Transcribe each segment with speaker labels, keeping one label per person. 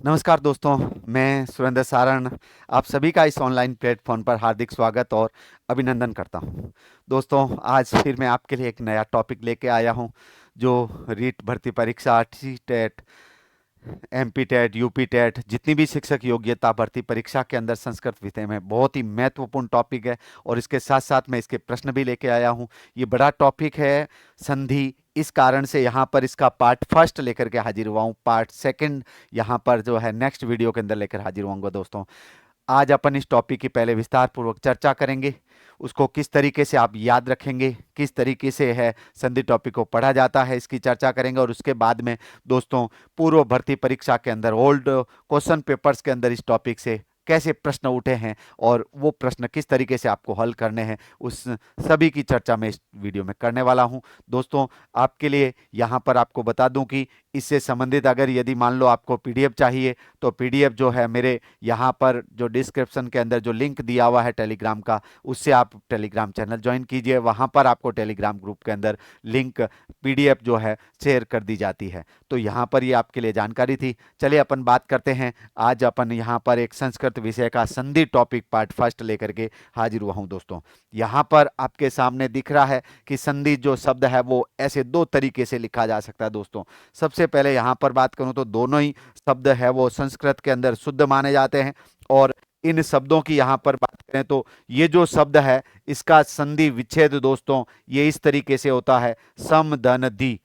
Speaker 1: नमस्कार दोस्तों, मैं सुरेंद्र सारण आप सभी का इस ऑनलाइन प्लेटफॉर्म पर हार्दिक स्वागत और अभिनंदन करता हूं। दोस्तों, आज फिर मैं आपके लिए एक नया टॉपिक लेके आया हूं जो रीट भर्ती परीक्षा, T TET, MP TET, UP TET, जितनी भी शिक्षक योग्यता भर्ती परीक्षा के अंदर संस्कृत विषय में बहुत ही महत्वपूर्ण टॉपिक है। और इसके साथ साथ मैं इसके प्रश्न भी लेके आया हूं। ये बड़ा टॉपिक है संधि, इस कारण से यहाँ पर इसका पार्ट फर्स्ट लेकर के हाजिर हुआ हूँ। पार्ट सेकंड यहाँ पर जो है नेक्स्ट वीडियो के अंदर लेकर हाजिर होऊंगा। दोस्तों, आज अपन इस टॉपिक की पहले विस्तार पूर्वक चर्चा करेंगे, उसको किस तरीके से आप याद रखेंगे, किस तरीके से है संधि टॉपिक को पढ़ा जाता है, इसकी चर्चा करेंगे। और उसके बाद में दोस्तों, पूर्व भर्ती परीक्षा के अंदर ओल्ड क्वेश्चन पेपर्स के अंदर इस टॉपिक से कैसे प्रश्न उठे हैं और वो प्रश्न किस तरीके से आपको हल करने हैं, उस सभी की चर्चा मैं इस वीडियो में करने वाला हूं। दोस्तों, आपके लिए यहाँ पर आपको बता दूं कि इससे संबंधित अगर यदि मान लो आपको पीडीएफ चाहिए तो पीडीएफ जो है मेरे यहाँ पर जो डिस्क्रिप्शन के अंदर जो लिंक दिया हुआ है टेलीग्राम का, उससे आप टेलीग्राम चैनल ज्वाइन कीजिए। वहाँ पर आपको टेलीग्राम ग्रुप के अंदर लिंक पीडीएफ जो है शेयर कर दी जाती है। तो यहाँ पर ये आपके लिए जानकारी थी। चलिए अपन बात करते हैं। आज अपन यहाँ पर एक संस्कृत विषय का संधि टॉपिक पार्ट फर्स्ट लेकर के हाजिर हुआ हूँ। दोस्तों, यहाँ पर आपके सामने दिख रहा है कि संधि जो शब्द है वो ऐसे दो तरीके से लिखा जा सकता है। दोस्तों, सबसे पहले यहाँ पर बात करूँ तो दोनों ही शब्द है वो संस्कृत के अंदर शुद्ध माने जाते हैं। और इन शब्दों की यहाँ पर बात करें तो ये जो शब्द है इसका संधि विच्छेद दोस्तों ये इस तरीके से होता है, सम धन दी।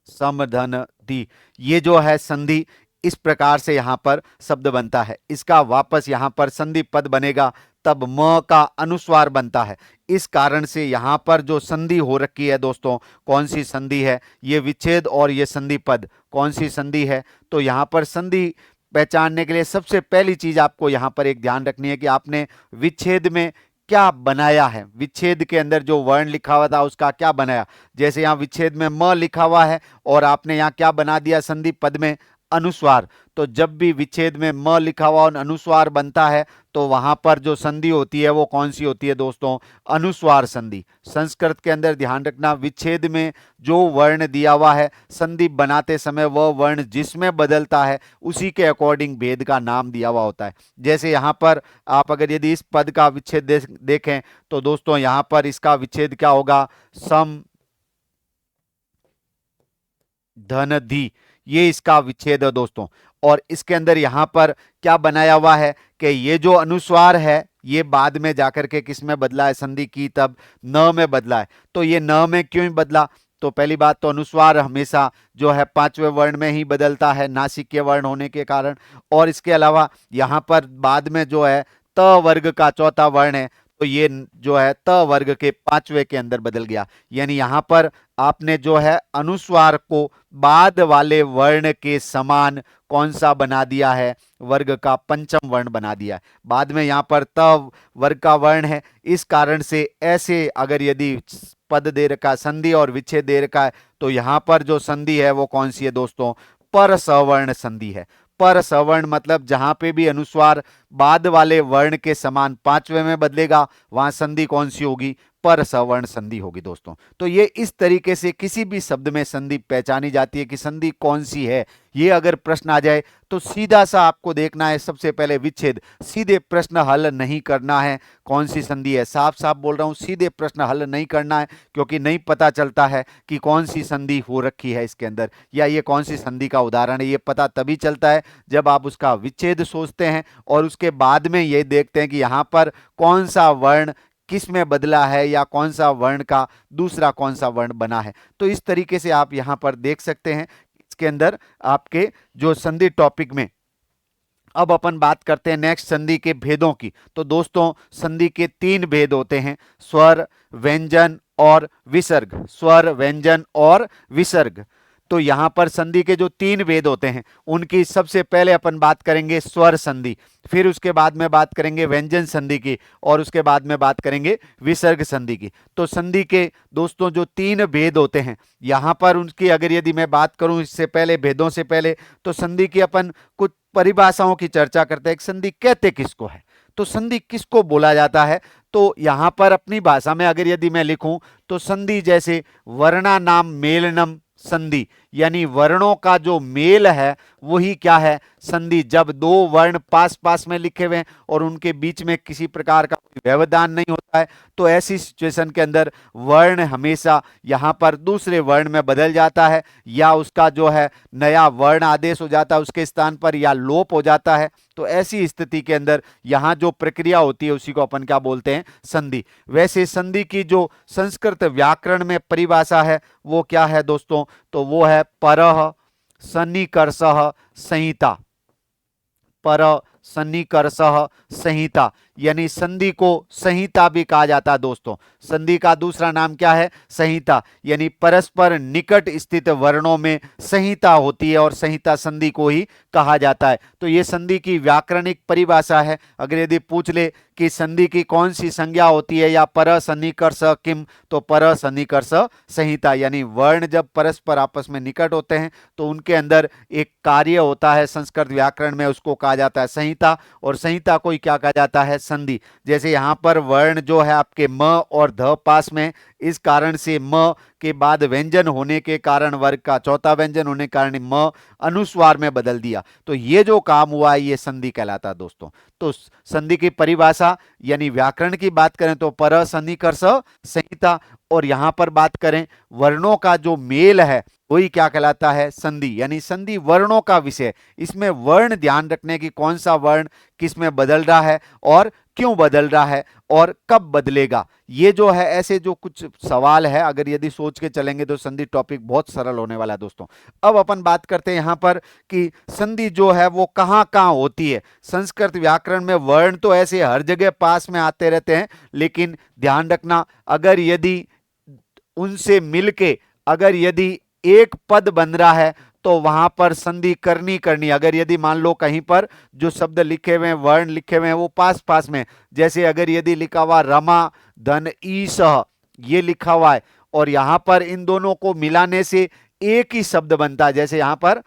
Speaker 1: सम धन दी, ये जो है संधि इस प्रकार से यहाँ पर शब्द बनता है। इसका वापस यहाँ पर संधि पद बनेगा तब म का अनुस्वार बनता है। इस कारण से यहाँ पर जो संधि हो रखी है दोस्तों, कौन सी संधि है, ये विच्छेद और ये संधि पद, कौन सी संधि है। तो यहाँ पर संधि पहचानने के लिए सबसे पहली चीज आपको यहाँ पर एक ध्यान रखनी है कि आपने विच्छेद में क्या बनाया है। विच्छेद के अंदर जो वर्ण लिखा हुआ था उसका क्या बनाया। जैसे यहाँ विच्छेद में म लिखा हुआ है और आपने यहाँ क्या बना दिया संधि पद में, अनुस्वार। तो जब भी विच्छेद में म लिखा हुआ और अनुस्वार बनता है तो वहां पर जो संधि होती है वो कौन सी होती है दोस्तों, अनुस्वार संधि। संस्कृत के अंदर ध्यान रखना, विच्छेद में जो वर्ण दिया हुआ है संधि बनाते समय वह वर्ण जिसमें बदलता है उसी के अकॉर्डिंग भेद का नाम दिया हुआ होता है। जैसे यहाँ पर आप अगर यदि इस पद का विच्छेद देखें तो दोस्तों यहाँ पर इसका विच्छेद क्या होगा, सम धन धी, ये इसका विच्छेद है दोस्तों। और इसके अंदर यहां पर क्या बनाया हुआ है कि ये जो अनुस्वार है ये बाद में जाकर के किस में बदला है, संधि की तब न में बदला है। तो ये न में क्यों बदला, तो पहली बात तो अनुस्वार हमेशा जो है पांचवें वर्ण में ही बदलता है नासिक्य वर्ण होने के कारण। और इसके अलावा यहां पर बाद में जो है त वर्ग का चौथा वर्ण है तो ये जो है त वर्ग के पांचवे के अंदर बदल गया। यानी यहां पर आपने जो है अनुस्वार को बाद वाले वर्ण के समान कौन सा बना दिया है, वर्ग का पंचम वर्ण बना दिया है। बाद में यहां पर त वर्ग का वर्ण है। इस कारण से ऐसे अगर यदि पद दे रखा, संधि और विच्छेद दे रखा है तो यहां पर जो संधि है वो कौन सी है दोस्तों, पर सवर्ण संधि है। पर सवर्ण मतलब जहां पे भी अनुस्वार बाद वाले वर्ण के समान पांचवे में बदलेगा वहां संधि कौन सी होगी, पर सवर्ण संधि होगी दोस्तों। तो ये इस तरीके से किसी भी शब्द में संधि पहचानी जाती है कि संधि कौन सी है। ये अगर प्रश्न आ जाए तो सीधा सा आपको देखना है, सबसे पहले विच्छेद, सीधे प्रश्न हल नहीं करना है कौन सी संधि है। साफ साफ बोल रहा हूं, सीधे प्रश्न हल नहीं करना है क्योंकि नहीं पता चलता है कि कौन सी संधि हो रखी है इसके अंदर या ये कौन सी संधि का उदाहरण है। ये पता तभी चलता है जब आप उसका विच्छेद सोचते हैं और उसके बाद में ये देखते हैं कि यहां पर कौन सा वर्ण किस में बदला है या कौन सा वर्ण का दूसरा कौन सा वर्ण बना है। तो इस तरीके से आप यहां पर देख सकते हैं इसके अंदर आपके जो संधि टॉपिक में। अब अपन बात करते हैं नेक्स्ट संधि के भेदों की। तो दोस्तों संधि के तीन भेद होते हैं, स्वर, व्यंजन और विसर्ग। स्वर, व्यंजन और विसर्ग। तो यहां पर संधि के जो तीन भेद होते हैं उनकी सबसे पहले अपन बात करेंगे स्वर संधि, फिर उसके बाद में बात करेंगे व्यंजन संधि की और उसके बाद में बात करेंगे विसर्ग संधि की। तो संधि के दोस्तों जो तीन भेद होते हैं यहां पर उनकी अगर यदि मैं बात करूं इससे पहले, भेदों से पहले, तो संधि की अपन कुछ परिभाषाओं की चर्चा करते हैं। संधि कहते किसको है, तो संधि किसको बोला जाता है। तो यहां पर अपनी भाषा में अगर यदि मैं लिखूं तो संधि जैसे वर्णा नाम मेलनम संधि। यानी वर्णों का जो मेल है वही क्या है, संधि। जब दो वर्ण पास पास में लिखे हुए हैं और उनके बीच में किसी प्रकार का व्यवधान नहीं होता है, तो ऐसी सिचुएशन के अंदर वर्ण हमेशा यहां पर दूसरे वर्ण में बदल जाता है, या उसका जो है नया वर्ण आदेश हो जाता है उसके स्थान पर, या लोप हो जाता है। तो ऐसी स्थिति के अंदर यहां जो प्रक्रिया होती है उसी को अपन क्या बोलते हैं, संधि। वैसे संधि की जो संस्कृत व्याकरण में परिभाषा है वो क्या है दोस्तों, तो वो है परः सन्निकर्षः संहिता। पर सन्निकर्षः संहिता, यानी संधि को संहिता भी कहा जाता है दोस्तों। संधि का दूसरा नाम क्या है, संहिता। यानी परस्पर निकट स्थित वर्णों में संहिता होती है और संहिता संधि को ही कहा जाता है। तो ये संधि की व्याकरणिक परिभाषा है। अगर यदि पूछ ले कि संधि की कौन सी संज्ञा होती है, या पर सन्निकर्ष किम, तो पर सन्निकर्ष संहिता। यानी वर्ण जब परस्पर आपस में निकट होते हैं तो उनके अंदर एक कार्य होता है संस्कृत व्याकरण में, उसको कहा जाता है संहिता, और संहिता को ही क्या कहा जाता है, संधि। जैसे यहां पर वर्ण जो है आपके म और ध पास में, इस कारण से म के बाद व्यंजन होने के कारण, वर्ग का चौथा व्यंजन होने के कारण म अनुस्वार में बदल दिया, तो ये जो काम हुआ है ये संधि कहलाता है दोस्तों। तो संधि की परिभाषा यानी व्याकरण की बात करें तो पर सन्निकर्ष संहिता, और यहां पर बात करें वर्णों का जो मेल है वही क्या कहलाता है, संधि। यानी संधि वर्णों का विषय, इसमें वर्ण ध्यान रखने की कौन सा वर्ण किस में बदल रहा है और क्यों बदल रहा है और कब बदलेगा, ये जो है ऐसे जो कुछ सवाल है अगर यदि सोच के चलेंगे तो संधि टॉपिक बहुत सरल होने वाला है दोस्तों। अब अपन बात करते हैं यहां पर कि संधि जो है वो कहां कहां होती है। संस्कृत व्याकरण में वर्ण तो ऐसे हर जगह पास में आते रहते हैं, लेकिन ध्यान रखना अगर यदि उनसे मिलके अगर यदि एक पद बन रहा है तो वहां पर संधि करनी। अगर यदि मान लो कहीं पर जो शब्द लिखे हुए हैं, वर्ण लिखे हुए हैं वो पास पास में, जैसे अगर यदि लिखा हुआ रमा धन ईश, ये लिखा हुआ है और यहां पर इन दोनों को मिलाने से एक ही शब्द बनता है। जैसे यहां पर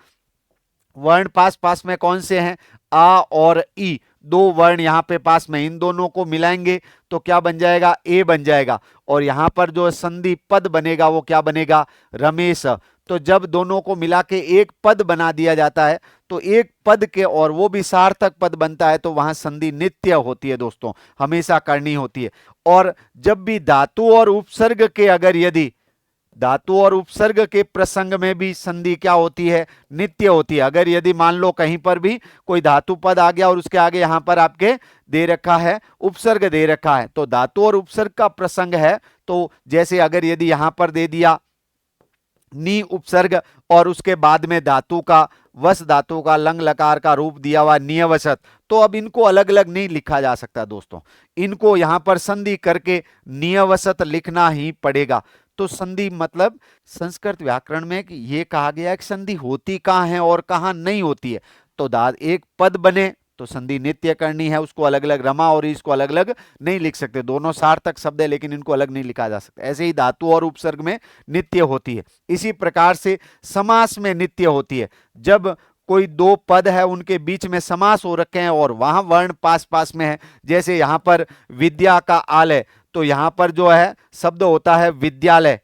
Speaker 1: वर्ण पास पास में कौन से हैं, आ और ई, दो वर्ण यहां पे पास में, इन दोनों को मिलाएंगे तो क्या बन जाएगा, ए बन जाएगा। और यहां पर जो संधि पद बनेगा वो क्या बनेगा, रमेश। तो जब दोनों को मिला के एक पद बना दिया जाता है तो एक पद के और वो भी सार्थक पद बनता है, तो वहां संधि नित्य होती है दोस्तों, हमेशा करनी होती है। और जब भी धातु और उपसर्ग के अगर यदि धातु और उपसर्ग के प्रसंग में भी संधि क्या होती है, नित्य होती है। अगर यदि मान लो कहीं पर भी कोई धातु पद आ गया और उसके आगे यहां पर आपके दे रखा है उपसर्ग दे रखा है, तो धातु और उपसर्ग का प्रसंग है, तो जैसे अगर यदि यहां पर दे दिया नी उपसर्ग और उसके बाद में धातु का वस धातु का लंग लकार का रूप दिया हुआ नियवसत, तो अब इनको अलग अलग नहीं लिखा जा सकता दोस्तों, इनको यहां पर संधि करके नियवसत लिखना ही पड़ेगा। तो संधि मतलब संस्कृत व्याकरण में ये कहा गया है कि संधि होती कहां है और कहां नहीं होती है। तो एक पद बने तो संधि नित्य करनी है, उसको अलग अलग रमा और इसको अलग अलग नहीं लिख सकते, दोनों सार्थक शब्द है लेकिन इनको अलग नहीं लिखा जा सकता। ऐसे ही धातु और उपसर्ग में नित्य होती है। इसी प्रकार से समास में नित्य होती है। जब कोई दो पद है उनके बीच में समास हो रखे हैं और वहां वर्ण पास पास में है, जैसे यहां पर विद्या का आलय, तो यहां पर जो है शब्द होता है विद्यालय,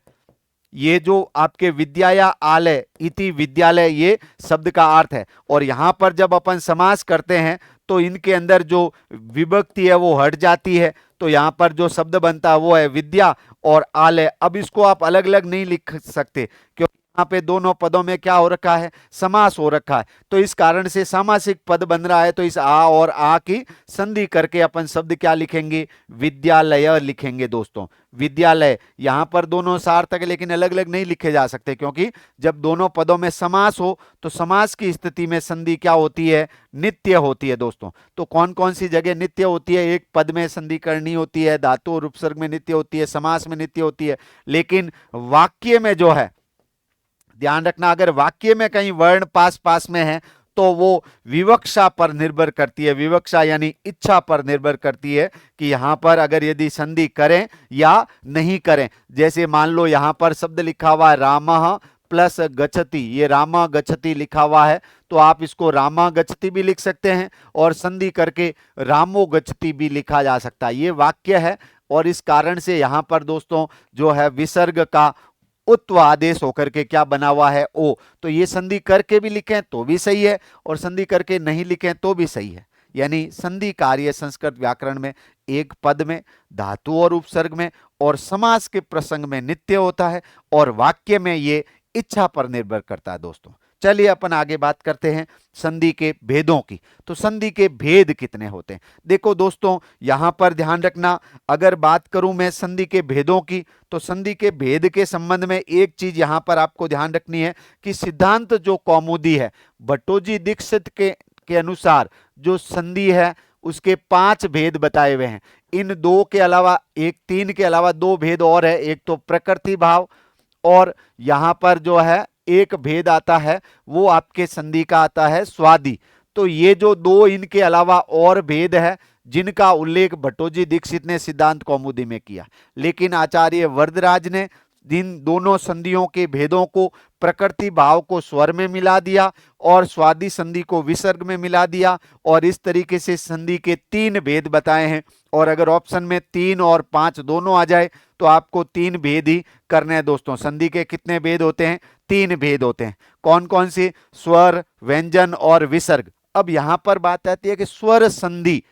Speaker 1: ये जो आपके विद्या या आलय इति विद्यालय ये शब्द का अर्थ है। और यहां पर जब अपन समास करते हैं तो इनके अंदर जो विभक्ति है वो हट जाती है, तो यहां पर जो शब्द बनता है वो है विद्या और आलय। अब इसको आप अलग अलग नहीं लिख सकते क्योंकि यहाँ पे दोनों पदों में क्या हो रखा है, समास हो रखा है। तो इस कारण से सामासिक पद बन रहा है, तो इस आ और आ की संधि करके अपन शब्द क्या लिखेंगे, विद्यालय लिखेंगे दोस्तों। विद्यालय यहां पर दोनों सार्थक है लेकिन अलग अलग नहीं लिखे जा सकते, क्योंकि जब दोनों पदों में समास हो तो समास की स्थिति में संधि क्या होती है, नित्य होती है दोस्तों। तो कौन कौन सी जगह नित्य होती है, एक पद में संधि करनी होती है, धातु और उपसर्ग में नित्य होती है, समास में नित्य होती है, लेकिन वाक्य में जो है ध्यान रखना, अगर वाक्य में कहीं वर्ण पास पास में है तो वो विवक्षा पर निर्भर करती है, विवक्षा यानी इच्छा पर निर्भर करती है कि यहां पर अगर यदि संधि करें या नहीं करें। जैसे मान लो यहां पर शब्द लिखा हुआ है रामः प्लस गच्छति, ये रामा गच्छति लिखा हुआ है, तो आप इसको रामा गच्छति भी लिख सकते हैं और संधि करके रामो गच्छति भी लिखा जा सकता है। ये वाक्य है और इस कारण से यहां पर दोस्तों जो है विसर्ग का उत्व आदेश होकर के क्या बना हुआ है, ओ। तो ये संधि करके भी लिखें तो भी सही है और संधि करके नहीं लिखें तो भी सही है। यानी संधि कार्य संस्कृत व्याकरण में एक पद में, धातु और उपसर्ग में और समास के प्रसंग में नित्य होता है और वाक्य में ये इच्छा पर निर्भर करता है दोस्तों। चलिए अपन आगे बात करते हैं संधि के भेदों की। तो संधि के भेद कितने होते हैं? देखो दोस्तों, यहां पर ध्यान रखना, अगर बात करूं मैं संधि के भेदों की, तो संधि के भेद के संबंध में एक चीज यहां पर आपको ध्यान रखनी है कि सिद्धांत जो कौमुदी है, भट्टोजी दीक्षित के अनुसार जो संधि है उसके 5 भेद बताए हुए हैं। इन दो के अलावा, एक 3 के अलावा 2 भेद और है। एक तो प्रकृति भाव और यहां पर जो है एक भेद आता है वो आपके संधि का आता है स्वादि। तो ये जो 2 इनके अलावा और भेद है जिनका उल्लेख भट्टोजी दीक्षित ने सिद्धांत कौमुदी में किया, लेकिन आचार्य वरदराज ने इन दोनों संधियों के भेदों को, प्रकृति भाव को स्वर में मिला दिया और स्वादि संधि को विसर्ग में मिला दिया और इस तरीके से संधि के 3 भेद बताए हैं। और अगर ऑप्शन में 3 और 5 दोनों आ जाए तो आपको 3 भेद ही करने हैं दोस्तों। संधि के कितने भेद होते हैं? 3 भेद होते हैं। कौन कौन से? स्वर, व्यंजन और विसर्ग। अब यहां पर बात आती है कि स्वर संधि,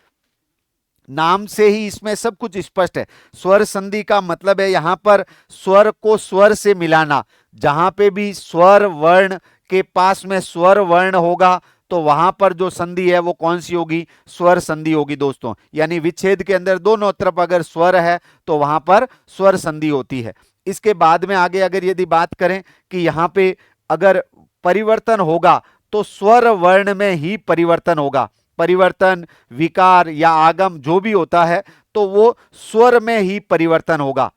Speaker 1: नाम से ही इसमें सब कुछ स्पष्ट है। स्वर संधि का मतलब है यहां पर स्वर को स्वर से मिलाना। जहां पे भी स्वर वर्ण के पास में स्वर वर्ण होगा तो वहां पर जो संधि है वो कौन सी होगी? स्वर संधि होगी दोस्तों। यानी विच्छेद के अंदर दोनों तरफ अगर स्वर है तो वहां पर स्वर संधि होती है। इसके बाद में आगे अगर यदि बात करें कि यहां पे अगर परिवर्तन होगा तो स्वर वर्ण में ही परिवर्तन होगा। परिवर्तन, विकार या आगम जो भी होता है तो वो स्वर में ही परिवर्तन होगा।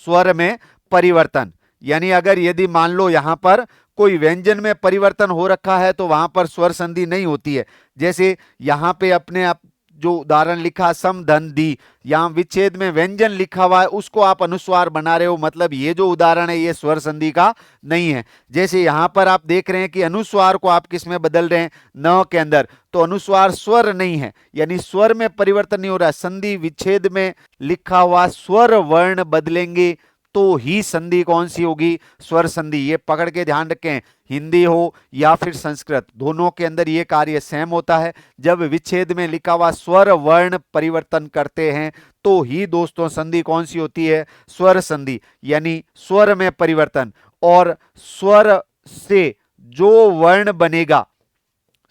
Speaker 1: स्वर में परिवर्तन यानी अगर यदि मान लो यहां पर कोई व्यंजन में परिवर्तन हो रखा है तो वहां पर स्वर संधि नहीं होती है। जैसे यहां पे अपने आप जो उदाहरण लिखा सम धन दी, यहां विच्छेद में व्यंजन लिखा हुआ है उसको आप अनुस्वार बना रहे हो, मतलब ये जो उदाहरण है ये स्वर संधि का नहीं है। जैसे यहां पर आप देख रहे हैं कि अनुस्वार को आप किस में बदल रहे हैं? न के अंदर, तो अनुस्वार स्वर नहीं है, यानी स्वर में परिवर्तन नहीं हो रहा। संधि विच्छेद में लिखा हुआ स्वर वर्ण बदलेंगे तो ही संधि कौन सी होगी? स्वर संधि। ये पकड़ के ध्यान रखें, हिंदी हो या फिर संस्कृत, दोनों के अंदर ये कार्य सेम होता है। जब विच्छेद में लिखा हुआ स्वर वर्ण परिवर्तन करते हैं तो ही दोस्तों संधि कौन सी होती है? स्वर संधि। यानी स्वर में परिवर्तन और स्वर से जो वर्ण बनेगा,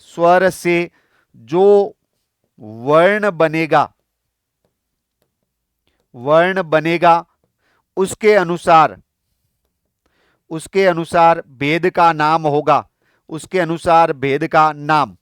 Speaker 1: स्वर से जो वर्ण बनेगा उसके अनुसार भेद का नाम होगा। उसके अनुसार भेद का नाम।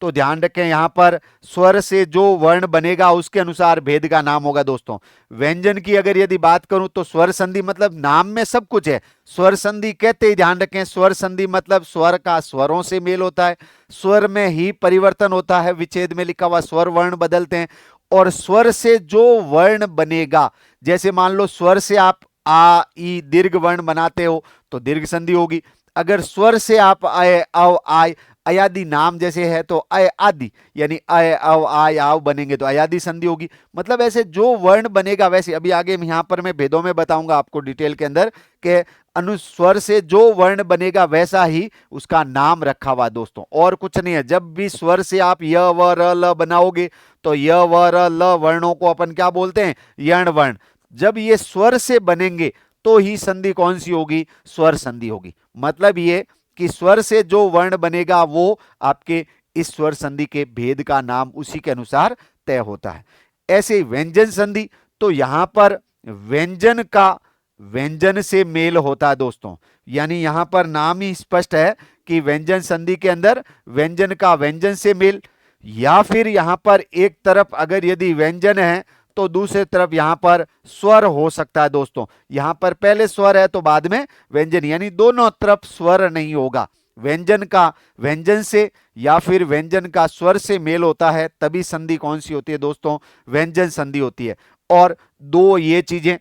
Speaker 1: तो ध्यान रखें यहां पर स्वर से जो वर्ण बनेगा उसके अनुसार भेद का नाम होगा दोस्तों। व्यंजन की अगर यदि बात करूं तो स्वर संधि मतलब नाम में सब कुछ है। स्वर संधि कहते ही ध्यान रखें, स्वर संधि मतलब स्वर का स्वरों से मेल होता है, स्वर में ही परिवर्तन होता है। विच्छेद में लिखा हुआ स्वर वर्ण बदलते हैं और स्वर से जो वर्ण बनेगा, जैसे मान लो स्वर से आप आ ई दीर्घ वर्ण बनाते हो तो दीर्घ संधि होगी। अगर स्वर से आप अय अव आय अयादि नाम जैसे है तो अय आदि, यानी अय अव आय आव बनेंगे तो अयादि संधि होगी। मतलब ऐसे जो वर्ण बनेगा वैसे, अभी आगे यहां पर मैं भेदों में बताऊंगा आपको डिटेल के अंदर के अनुस्वर से जो वर्ण बनेगा वैसा ही उसका नाम रखा हुआ दोस्तों, और कुछ नहीं है। जब भी स्वर से आप य व र ल बनाओगे तो य व र ल वर्णों को अपन क्या बोलते हैं? यण वर्ण। जब ये स्वर से बनेंगे तो ही संधि कौन सी होगी? स्वर संधि होगी। मतलब ये कि स्वर से जो वर्ण बनेगा वो आपके इस स्वर संधि के भेद का नाम उसी के अनुसार तय होता है। ऐसे व्यंजन संधि, तो यहां पर व्यंजन का व्यंजन से मेल होता है दोस्तों। यानी यहां पर नाम ही स्पष्ट है कि व्यंजन संधि के अंदर व्यंजन का व्यंजन से मेल, या फिर यहां पर एक तरफ अगर यदि व्यंजन है तो दूसरे तरफ यहां पर स्वर हो सकता है दोस्तों। यहां पर पहले स्वर है तो बाद में व्यंजन, यानी दोनों तरफ स्वर नहीं होगा। व्यंजन का व्यंजन से या फिर व्यंजन का स्वर से मेल होता है तभी संधि कौन सी होती है दोस्तों? व्यंजन संधि होती है। और दो ये चीजें,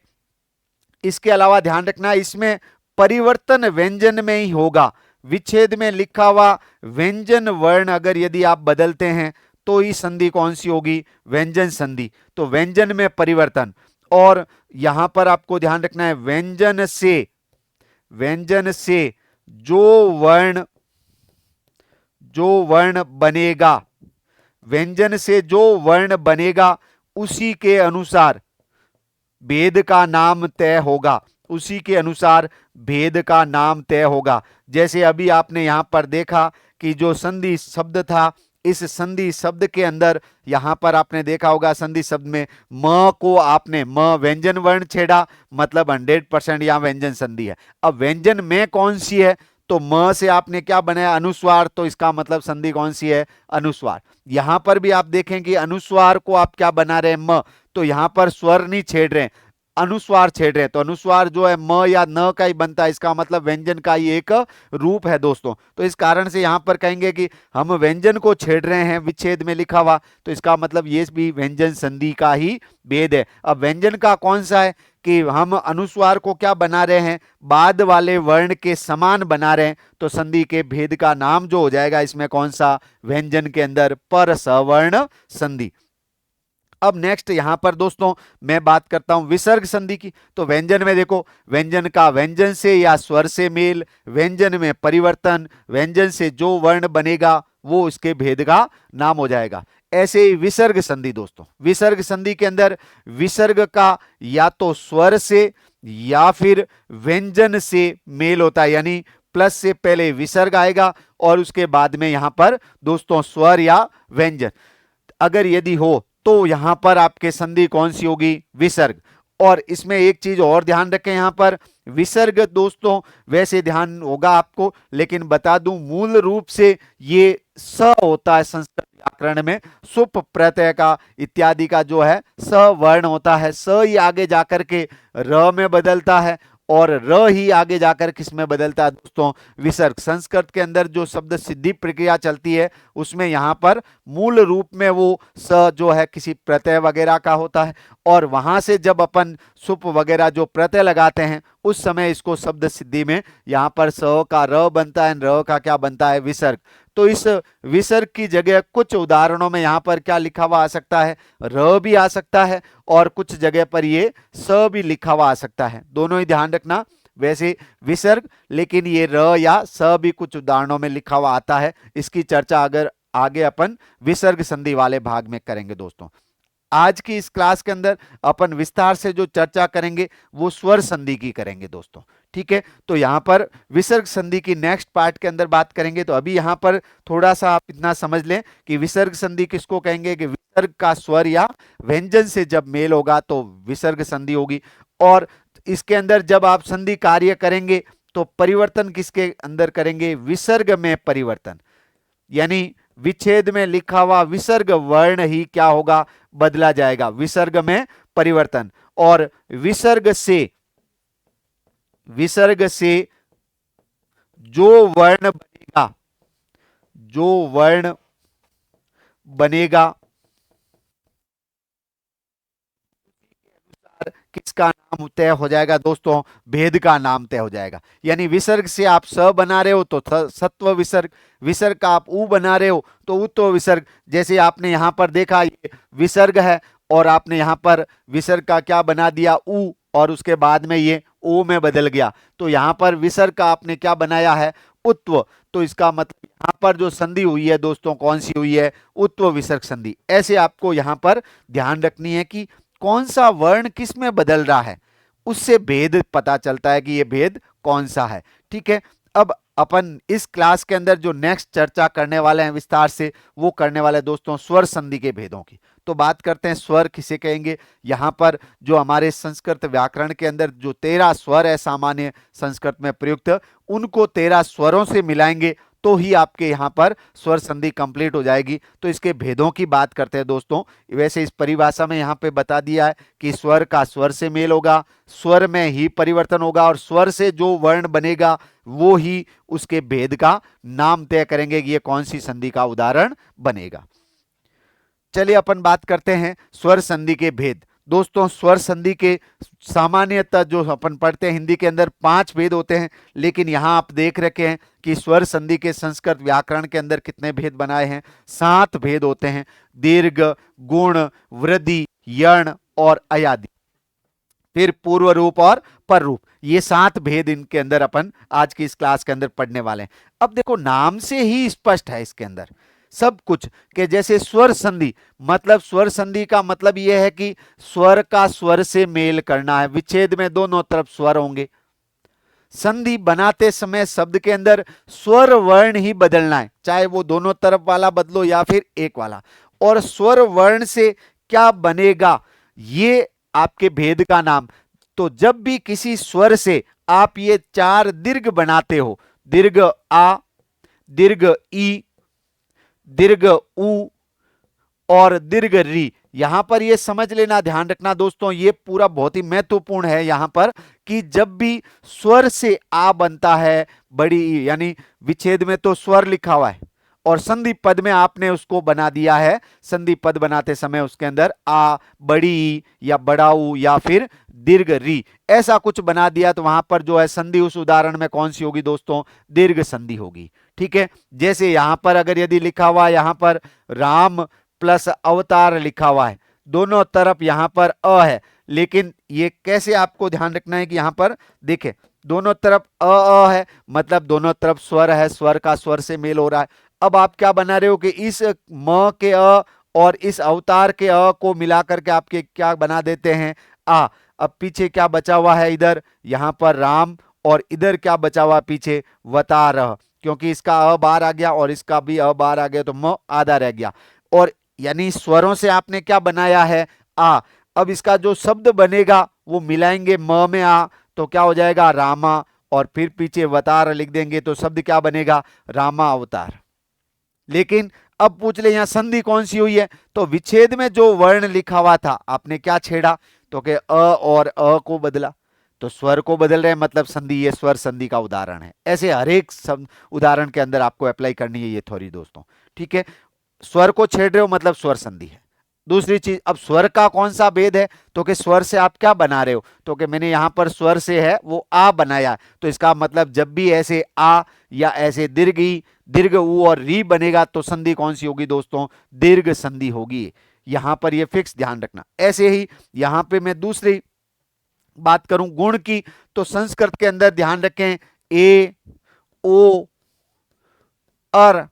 Speaker 1: इसके अलावा ध्यान रखना इसमें परिवर्तन व्यंजन में ही होगा। विच्छेद में लिखा हुआ व्यंजन वर्ण अगर यदि आप बदलते हैं तो ही संधि कौन सी होगी? व्यंजन संधि। तो व्यंजन में परिवर्तन और यहां पर आपको ध्यान रखना है व्यंजन से जो वर्ण बनेगा, व्यंजन से जो वर्ण बनेगा उसी के अनुसार भेद का नाम तय होगा, उसी के अनुसार भेद का नाम तय होगा। जैसे अभी आपने यहां पर देखा कि जो संधि शब्द था, इस संधि शब्द के अंदर यहां पर आपने देखा होगा संधि शब्द में म को आपने म व्यंजन वर्ण छेड़ा, मतलब 100% यहां व्यंजन संधि है। अब व्यंजन में कौन सी है, तो म से आपने क्या बनाया, अनुस्वार, तो इसका मतलब संधि कौन सी है, अनुस्वार। यहां पर भी आप देखें कि अनुस्वार को आप क्या बना रहे हैं, म, तो यहां पर स्वर नहीं छेड़ रहे हैं, अनुस्वार छेड़ रहे हैं। तो अनुस्वार जो है म या न का ही बनता है, इसका मतलब व्यंजन का ही एक रूप है दोस्तों। तो इस कारण से यहां पर कहेंगे कि हम व्यंजन को छेड़ रहे हैं विच्छेद में लिखा हुआ, तो इसका मतलब ये भी व्यंजन संधि का ही भेद है। अब व्यंजन का कौन सा है कि हम अनुस्वार को क्या बना रहे हैं, बाद वाले वर्ण के समान बना रहे हैं, तो संधि के भेद का नाम जो हो जाएगा इसमें कौन सा, व्यंजन के अंदर पर सवर्ण संधि। अब नेक्स्ट यहां पर दोस्तों मैं बात करता हूं विसर्ग संधि की। तो व्यंजन में देखो, व्यंजन का व्यंजन से या स्वर से मेल, व्यंजन में परिवर्तन, व्यंजन से जो वर्ण बनेगा वो इसके भेद का नाम हो जाएगा। ऐसे ही विसर्ग संधि दोस्तों, विसर्ग संधि के अंदर विसर्ग का या तो स्वर से या फिर व्यंजन से मेल होता है, यानी प्लस से पहले विसर्ग आएगा और उसके बाद में यहां पर दोस्तों स्वर या व्यंजन अगर यदि हो तो यहां पर आपके संधि कौन सी होगी, विसर्ग। और इसमें एक चीज और ध्यान रखें, यहां पर विसर्ग दोस्तों वैसे ध्यान होगा आपको, लेकिन बता दूं मूल रूप से ये स होता है संस्कृत व्याकरण में, सुप प्रत्यय का इत्यादि का जो है स वर्ण होता है, स ही आगे जाकर के र में बदलता है और र ही आगे जाकर किस में बदलता है दोस्तों, विसर्ग। संस्कृत के अंदर जो शब्द सिद्धि प्रक्रिया चलती है उसमें यहां पर मूल रूप में वो स जो है किसी प्रत्यय वगैरह का होता है, और वहां से जब अपन सुप वगैरह जो प्रत्यय लगाते हैं उस समय इसको शब्द सिद्धि में यहां पर स का र बनता है, र का क्या बनता है, विसर्ग। तो इस विसर्ग की जगह कुछ उदाहरणों में यहां पर क्या लिखा हुआ आ सकता है, र भी आ सकता है, और कुछ जगह पर ये स भी लिखा हुआ आ सकता है, दोनों ही ध्यान रखना। वैसे विसर्ग, लेकिन ये र या स भी कुछ उदाहरणों में लिखा हुआ आता है। इसकी चर्चा अगर आगे अपन विसर्ग संधि वाले भाग में करेंगे दोस्तों। आज की इस क्लास के अंदर अपन विस्तार से जो चर्चा करेंगे वो स्वर संधि की करेंगे दोस्तों, ठीक है। तो यहां पर विसर्ग संधि की नेक्स्ट पार्ट के अंदर बात करेंगे। तो अभी यहां पर थोड़ा सा आप इतना समझ लें कि विसर्ग संधि किसको कहेंगे, कि विसर्ग का स्वर या व्यंजन से जब मेल होगा तो विसर्ग संधि होगी। और इसके अंदर जब आप संधि कार्य करेंगे तो परिवर्तन किसके अंदर करेंगे, विसर्ग में परिवर्तन, यानी विच्छेद में लिखा हुआ विसर्ग वर्ण ही क्या होगा, बदला जाएगा, विसर्ग में परिवर्तन। और विसर्ग से जो वर्ण बनेगा, जो वर्ण बनेगा किसका नाम तय हो जाएगा दोस्तों, भेद का नाम तय हो जाएगा। यानी विसर्ग से आप स बना रहे हो तो सत्व विसर्ग, विसर्ग का आप उ बना रहे हो तो उत्व विसर्ग। जैसे आपने यहां पर देखा ये विसर्ग है और आपने यहां पर विसर्ग का क्या बना दिया, उ, और उसके बाद में ये ओ में बदल गया, तो यहां पर विसर्ग का आपने क्या बनाया है, उत्व। तो इसका मतलब यहां पर जो संधि हुई है दोस्तों कौन सी हुई है, उत्व विसर्ग संधि। ऐसे आपको यहां पर ध्यान रखनी है कि कौन सा वर्ण किस में बदल रहा है, उससे भेद पता चलता है कि ये भेद कौन सा है, ठीक है। अब अपन इस क्लास के अंदर जो नेक्स्ट चर्चा करने वाले हैं विस्तार से, वो करने वाले दोस्तों स्वर संधि के भेदों की। तो बात करते हैं स्वर किसे कहेंगे। यहां पर जो हमारे संस्कृत व्याकरण के अंदर जो 13 स्वर है सामान्य संस्कृत में प्रयुक्त, उनको 13 स्वरों से मिलाएंगे तो ही आपके यहां पर स्वर संधि कंप्लीट हो जाएगी। तो इसके भेदों की बात करते हैं दोस्तों। वैसे इस परिभाषा में यहां पे बता दिया है कि स्वर का स्वर से मेल होगा, स्वर में ही परिवर्तन होगा, और स्वर से जो वर्ण बनेगा वो ही उसके भेद का नाम तय करेंगे कि ये कौन सी संधि का उदाहरण बनेगा। चलिए अपन बात करते हैं स्वर संधि के भेद। दोस्तों स्वर संधि के सामान्यतः जो अपन पढ़ते हैं हिंदी के अंदर 5 भेद होते हैं, लेकिन यहां आप देख रखे हैं कि स्वर संधि के संस्कृत व्याकरण के अंदर कितने भेद बनाए हैं, 7 भेद होते हैं। दीर्घ, गुण, वृद्धि, यण और अयादि। फिर पूर्व रूप और पर रूप, ये 7 भेद इनके अंदर अपन आज की इस क्लास के अंदर पढ़ने वाले हैं। अब देखो नाम से ही स्पष्ट है इसके अंदर सब कुछ, कि जैसे स्वर संधि, मतलब स्वर संधि का मतलब यह है कि स्वर का स्वर से मेल करना है, विच्छेद में दोनों तरफ स्वर होंगे। संधि बनाते समय शब्द के अंदर स्वर वर्ण ही बदलना है, चाहे वो दोनों तरफ वाला बदलो या फिर एक वाला। और स्वर वर्ण से क्या बनेगा, ये आपके भेद का नाम। तो जब भी किसी स्वर से आप ये 4 दीर्घ बनाते हो, दीर्घ आ, दीर्घ ई, दीर्घ उ और दीर्घ री, यहां पर ये समझ लेना, ध्यान रखना दोस्तों, ये पूरा बहुत ही महत्वपूर्ण है यहां पर, कि जब भी स्वर से आ बनता है बड़ी ई, यानी विच्छेद में तो स्वर लिखा हुआ है और संधि पद में आपने उसको बना दिया है, संधि पद बनाते समय उसके अंदर आ, बड़ी ई या बड़ा ऊ या फिर दीर्घ री ऐसा कुछ बना दिया, तो वहां पर जो है संधि उस उदाहरण में कौन सी होगी दोस्तों, दीर्घ संधि होगी। ठीक है, जैसे यहां पर अगर यदि लिखा हुआ है, यहां पर राम प्लस अवतार लिखा हुआ है, दोनों तरफ यहां पर अ है, लेकिन ये कैसे आपको ध्यान रखना है कि यहां पर देखें दोनों तरफ अ है, मतलब दोनों तरफ स्वर है, स्वर का स्वर से मेल हो रहा है। अब आप क्या बना रहे हो कि इस म के अ और इस अवतार के अ को मिलाकर के आपके क्या बना देते हैं, आ। अब पीछे क्या बचा हुआ है, इधर यहां पर राम और इधर क्या बचा हुआ पीछे, वतार, क्योंकि इसका अ बाहर आ गया और इसका भी अ बाहर आ गया, तो म आधा रह गया। और यानी स्वरों से आपने क्या बनाया है, आ। अब इसका जो शब्द बनेगा वो मिलाएंगे म में आ, तो क्या हो जाएगा, रामा, और फिर पीछे वतार लिख देंगे तो शब्द क्या बनेगा, रामा अवतार। लेकिन अब पूछ ले यहां संधि कौन सी हुई है, तो विच्छेद में जो वर्ण लिखा हुआ था आपने क्या छेड़ा, तो कि अ और अ को बदला, तो स्वर को बदल रहे हैं, मतलब संधि, ये स्वर संधि का उदाहरण है। ऐसे हर एक उदाहरण के अंदर आपको अप्लाई करनी है ये थ्योरी दोस्तों। ठीक है, स्वर को छेड़ रहे हो मतलब स्वर संधि है। दूसरी चीज, अब स्वर का कौन सा भेद है, तो कि स्वर से आप क्या बना रहे हो, तो कि मैंने यहां पर स्वर से है वो आ बनाया, तो इसका मतलब जब भी ऐसे आ या ऐसे दीर्घ ई, दीर्घ ऊ और री बनेगा तो संधि कौन सी होगी दोस्तों, दीर्घ संधि होगी। यहां पर ये फिक्स ध्यान रखना। ऐसे ही यहां पे मैं दूसरी बात करूं गुण की, तो संस्कृत के अंदर ध्यान रखें ए, ओ, अर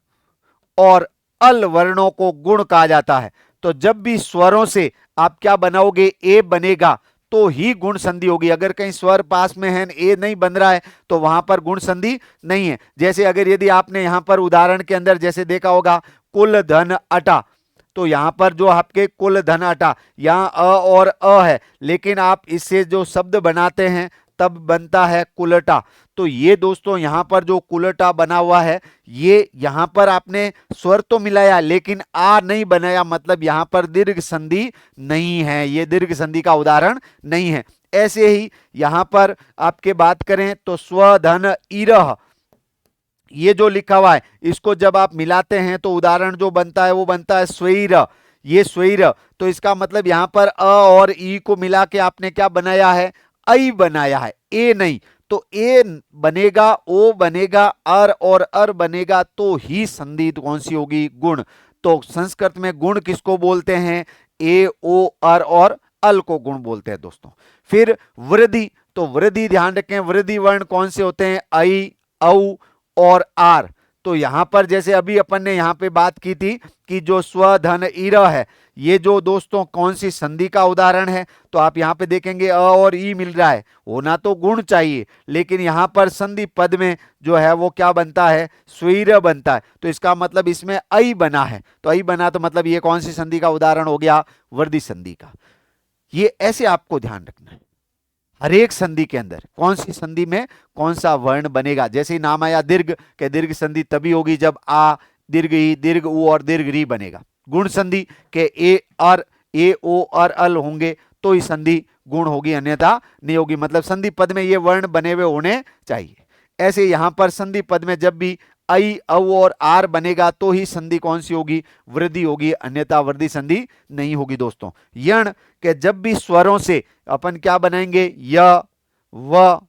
Speaker 1: और अल वर्णों को गुण कहा जाता है। तो जब भी स्वरों से आप क्या बनाओगे, ए बनेगा तो ही गुण संधि होगी। अगर कहीं स्वर पास में है, ए नहीं बन रहा है, तो वहां पर गुण संधि नहीं है। जैसे अगर यदि आपने यहां पर उदाहरण के अंदर जैसे देखा होगा, कुल धन अटा, तो यहां पर जो आपके कुल धन अटा, यहां अ और अ है, लेकिन आप इससे जो शब्द बनाते हैं तब बनता है कुलटा। तो ये दोस्तों यहां पर जो कुलटा बना हुआ है, ये यहां पर आपने स्वर तो मिलाया लेकिन आ नहीं बनाया, मतलब यहां पर दीर्घ संधि नहीं है, ये दीर्घ संधि का उदाहरण नहीं है। ऐसे ही यहां पर आपके बात करें तो स्वधन इरह, ये जो लिखा हुआ है इसको जब आप मिलाते हैं तो उदाहरण जो बनता है वो बनता है स्वैर, ये स्वैर। तो इसका मतलब यहां पर अ और ई को मिला के आपने क्या बनाया है, ऐ बनाया है, ए नहीं। तो ए बनेगा, ओ बनेगा, अर और अर बनेगा, तो ही संधि कौन सी होगी, गुण। तो संस्कृत में गुण किसको बोलते हैं, ए, ओ, अर और अल को गुण बोलते हैं दोस्तों। फिर वृद्धि, तो वृद्धि ध्यान रखें, वृद्धि वर्ण कौन से होते हैं, ऐ, औ और आर। तो यहां पर जैसे अभी अपन ने यहां पे बात की थी कि जो स्वधन इर है, ये जो दोस्तों कौन सी संधि का उदाहरण है, तो आप यहां पे देखेंगे अ और ई मिल रहा है, होना तो गुण चाहिए, लेकिन यहां पर संधि पद में जो है वो क्या बनता है, स्वैर बनता है। तो इसका मतलब इसमें ऐ बना है, तो ऐ बना तो मतलब ये कौन सी संधि का उदाहरण हो गया, वृद्धि संधि का। ये ऐसे आपको ध्यान रखना है, हर एक संधि के अंदर कौन सी संधि में कौन सा वर्ण बनेगा। जैसे ही नाम आया दीर्घ, के दीर्घ संधि तभी होगी जब आ, दीर्घ ई, दीर्घ ऊ और दीर्घ री बनेगा। गुण संधि के ए और ए, ओ और अल होंगे तो ही संधि गुण होगी, अन्यथा नहीं होगी, मतलब संधि पद में ये वर्ण बने हुए होने चाहिए। ऐसे यहां पर संधि पद में जब भी ऐ, औ और आर बनेगा तो ही संधि कौन सी होगी, वृद्धि होगी, अन्यथा वृद्धि संधि नहीं होगी दोस्तों। यण के जब भी स्वरों से अपन क्या बनाएंगे, य, व,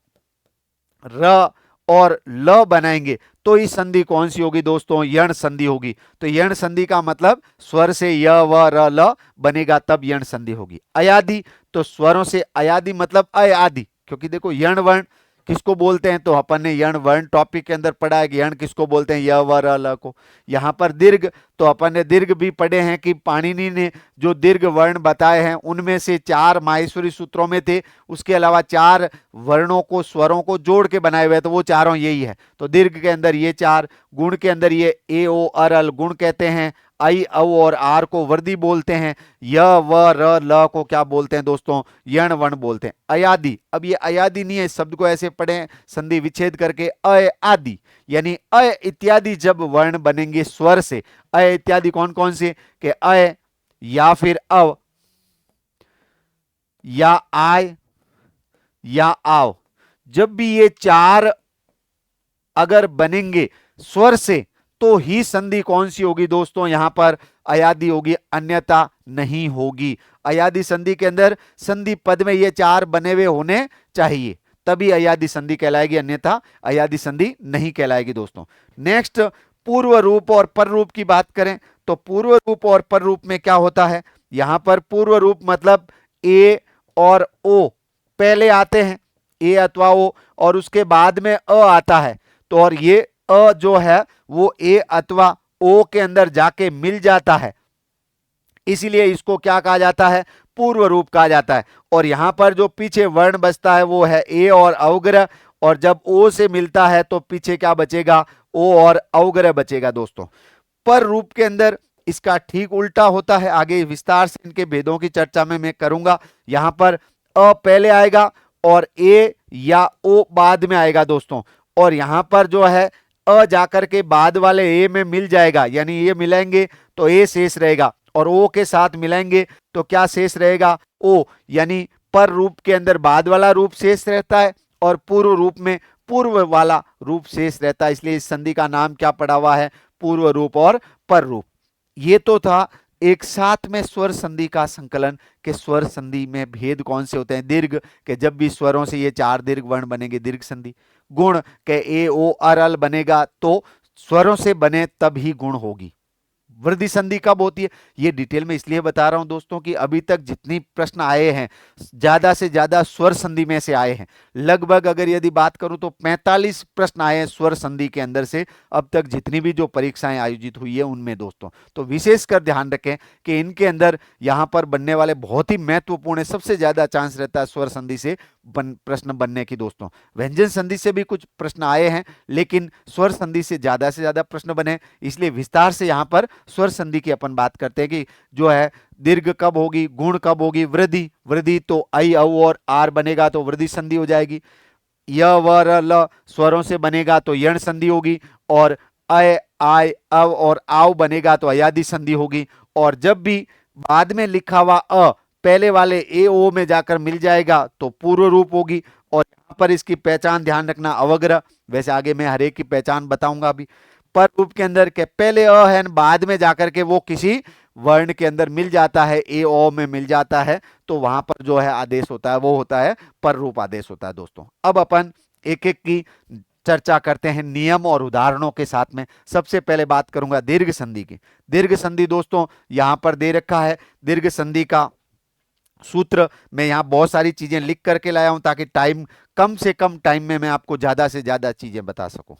Speaker 1: र और ल बनाएंगे तो इस संधि कौन सी होगी दोस्तों, यण संधि होगी। तो यण संधि का मतलब स्वर से य, व, र, ल बनेगा तब यण संधि होगी। अयादि, तो स्वरों से अयादि मतलब अय आदि, क्योंकि देखो यण वर्ण किसको बोलते हैं, तो अपन ने यण वर्ण टॉपिक के अंदर पढ़ा है कि यण किसको बोलते हैं, य व र ल को। यहाँ पर दीर्घ, तो अपन ने दीर्घ भी पढ़े हैं कि पाणिनि ने जो दीर्घ वर्ण बताए हैं उनमें से 4 माहेश्वरी सूत्रों में थे, उसके अलावा 4 वर्णों को स्वरों को जोड़ के बनाए हुए, तो वो चारों यही है। तो दीर्घ के अंदर ये 4, गुण के अंदर ये ए ओ अर अल गुण कहते हैं, आई औ और आर को वर्दी बोलते हैं, य व र ल को क्या बोलते हैं दोस्तों, यण वर्ण बोलते हैं। अयादि, अब ये अयादि नहीं है, इस शब्द को ऐसे पढ़ें संधि विच्छेद करके, अय आदि, यानी अय इत्यादि जब वर्ण बनेंगे स्वर से, अय इत्यादि कौन कौन से, के अय या फिर अव या आय या आव, जब भी ये 4 अगर बनेंगे स्वर से तो ही संधि कौन सी होगी दोस्तों, यहां पर अयादि होगी, अन्यथा नहीं होगी। अयादि संधि के अंदर संधि पद में ये 4 बने हुए होने चाहिए, तभी अयादि संधि कहलाएगी, अन्यथा अयादि संधि नहीं कहलाएगी दोस्तों। नेक्स्ट, पूर्व रूप और पर रूप की बात करें तो पूर्व रूप और पर रूप में क्या होता है, यहां पर पूर्व रूप मतलब ए और ओ पहले आते हैं, ए अथवा ओ, और उसके बाद में अ आता है, तो और ये अ जो है वो ए अथवा ओ के अंदर जाके मिल जाता है, इसीलिए इसको क्या कहा जाता है, पूर्व रूप कहा जाता है। और यहां पर जो पीछे वर्ण बचता है वो है ए और अवग्रह, और जब ओ से मिलता है तो पीछे क्या बचेगा, ओ और अवग्रह बचेगा दोस्तों। पर रूप के अंदर इसका ठीक उल्टा होता है, आगे विस्तार से इनके भेदों की चर्चा में मैं करूंगा। यहां पर अ पहले आएगा और ए या ओ बाद में आएगा दोस्तों, और यहां पर जो है अ जाकर के बाद वाले ए में मिल जाएगा, यानी ये मिलेंगे तो ए शेष रहेगा, और ओ के साथ मिलेंगे तो क्या शेष रहेगा, ओ, यानी पर रूप के अंदर बाद वाला रूप शेष रहता है और पूर्व रूप में पूर्व वाला रूप शेष रहता है, इसलिए इस संधि का नाम क्या पड़ा हुआ है, पूर्व रूप और पर रूप। ये तो था एक साथ में स्वर संधि का संकलन के स्वर संधि में भेद कौन से होते हैं, दीर्घ के जब भी स्वरों से ये 4 दीर्घ वर्ण बनेंगे दीर्घ संधि, गुण के ए ओ अर अल बनेगा तो स्वरों से बने तब ही गुण होगी। वृद्धि संधि कब होती है, ये डिटेल में इसलिए बता रहा हूं दोस्तों कि अभी तक जितनी प्रश्न आए हैं ज्यादा से ज्यादा स्वर संधि में से आए हैं, लगभग अगर यदि बात करूं तो 45 प्रश्न आए हैं स्वर संधि के अंदर से अब तक जितनी भी जो परीक्षाएं आयोजित हुई है उनमें दोस्तों। तो विशेषकर ध्यान रखें कि इनके अंदर यहां पर बनने वाले बहुत ही महत्वपूर्ण है, सबसे ज्यादा चांस रहता है स्वर संधि से प्रश्न बनने की दोस्तों। व्यंजन संधि से भी कुछ प्रश्न आए हैं लेकिन स्वर संधि से ज्यादा प्रश्न बने, इसलिए विस्तार से यहां पर स्वर संधि की अपन बात करते हैं कि जो है दीर्घ कब होगी, गुण कब होगी, वृद्धि, वृद्धि तो आई औ और आर बनेगा तो वृद्धि संधि हो जाएगी, य व र ल स्वरों से बनेगा तो यण संधि होगी, और अय आय अव और आव बनेगा तो अयादि संधि होगी, और जब भी बाद में लिखा हुआ अ पहले वाले ए ओ में जाकर मिल जाएगा तो पूर्व रूप होगी, और यहां पर इसकी पहचान ध्यान रखना अवग्रह, वैसे आगे मैं हर एक की पहचान बताऊंगा अभी। पर रूप के अंदर के पहले अ है, बाद में जाकर के वो किसी वर्ण के अंदर मिल जाता है, ए ओ में मिल जाता है, तो वहां पर जो है आदेश होता है वो होता है पर रूप आदेश होता है दोस्तों। अब अपन एक एक की चर्चा करते हैं नियम और उदाहरणों के साथ में। सबसे पहले बात करूंगा दीर्घ संधि की। दीर्घ संधि दोस्तों यहां पर दे रखा है, दीर्घ संधि का सूत्र मैं यहां बहुत सारी चीजें लिख करके लाया हूं ताकि टाइम कम से कम टाइम में मैं आपको ज्यादा से ज्यादा चीजें बता सकूं।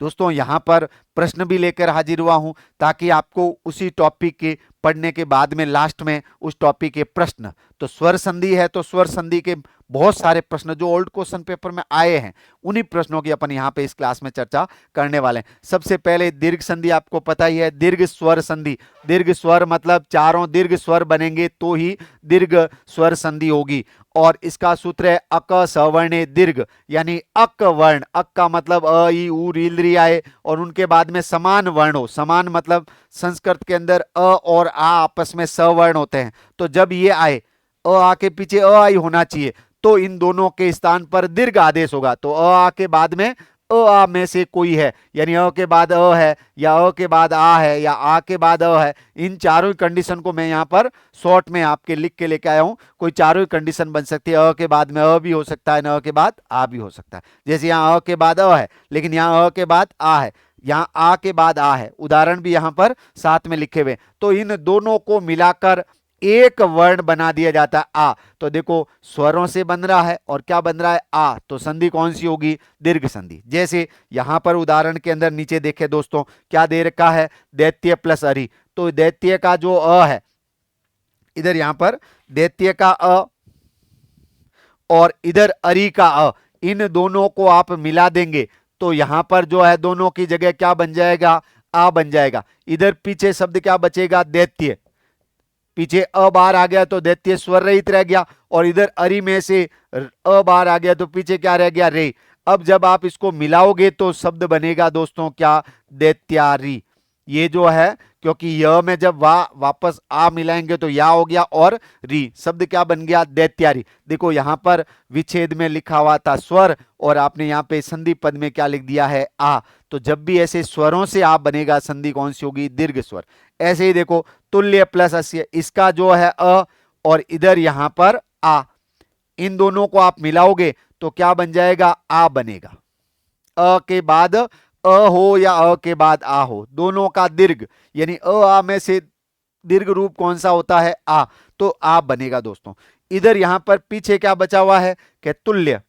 Speaker 1: दोस्तों यहां पर प्रश्न भी लेकर हाजिर हुआ हूं ताकि आपको उसी टॉपिक के पढ़ने के बाद में लास्ट में उस टॉपिक के प्रश्न, तो स्वर संधि है तो स्वर संधि के बहुत सारे प्रश्न जो ओल्ड क्वेश्चन पेपर में आए हैं उन्हीं प्रश्नों की अपन यहां पे इस क्लास में चर्चा करने वाले हैं। सबसे पहले दीर्घ संधि आपको पता ही है, दीर्घ स्वर संधि, दीर्घ स्वर मतलब चारों दीर्घ स्वर बनेंगे तो ही दीर्घ स्वर संधि होगी, और इसका सूत्र है अक सवर्णे दीर्घ, यानी अक वर्ण, अक का मतलब अ ई उ रील री आए और उनके बाद में समान वर्ण हो, समान मतलब संस्कृत के अंदर अ और आ आपस में सवर्ण होते हैं, तो जब ये आए अ आ के पीछे अ आई होना चाहिए तो इन दोनों के स्थान पर दीर्घ आदेश होगा, तो अ आ के बाद में अ आ में से कोई है, यानी अ के बाद अ है या अ के बाद आ है या आ के बाद अ है, इन चारों कंडीशन को मैं यहाँ पर शॉर्ट में आपके लिख के लेके आया हूं। कोई चारों कंडीशन बन सकती है, अ के बाद में अ भी हो सकता है, न अ के बाद आ भी हो सकता है, जैसे यहाँ अ के बाद अ है लेकिन यहाँ अ के बाद आ है, यहाँ आ के बाद आ है, उदाहरण भी यहाँ पर साथ में लिखे हुए, तो इन दोनों को मिलाकर एक वर्ण बना दिया जाता है आ। तो देखो स्वरों से बन रहा है और क्या बन रहा है आ, तो संधि कौन सी होगी, दीर्घ संधि। जैसे यहां पर उदाहरण के अंदर नीचे देखे दोस्तों, क्या दे रखा है, दैत्य प्लस अरि। तो दैत्य का जो अ है, इधर यहां पर दैत्य का अ और इधर अरि का अ, इन दोनों को आप मिला देंगे तो यहां पर जो है दोनों की जगह क्या बन जाएगा, आ बन जाएगा। इधर पीछे शब्द क्या बचेगा, दैत्य। पीछे अ बार आ गया तो दैत्य स्वर रहित रह गया, और इधर अरि में से अ बार आ गया तो पीछे क्या रह गया, रे। अब जब आप इसको मिलाओगे तो शब्द बनेगा दोस्तों क्या, दैत्यारी। ये जो है, क्योंकि य में जब वापस आ मिलाएंगे तो या हो गया, और री, शब्द क्या बन गया, दैत्यारी। देखो यहां पर विच्छेद में लिखा हुआ था स्वर, और आपने यहाँ पे संधि पद में क्या लिख दिया है, आ। तो जब भी ऐसे स्वरों से आ बनेगा, संधि कौन सी होगी, दीर्घ स्वर। ऐसे ही देखो तुल्य प्लस अस्य, इसका जो है अ और इधर यहां पर आ, इन दोनों को आप मिलाओगे तो क्या बन जाएगा, आ बनेगा। अ के बाद अ हो या अ के बाद आ हो, दोनों का दीर्घ, यानी अ आ में से दीर्घ रूप कौन सा होता है, आ। तो आ बनेगा दोस्तों। इधर यहां पर पीछे क्या बचा हुआ है, कि तुल्य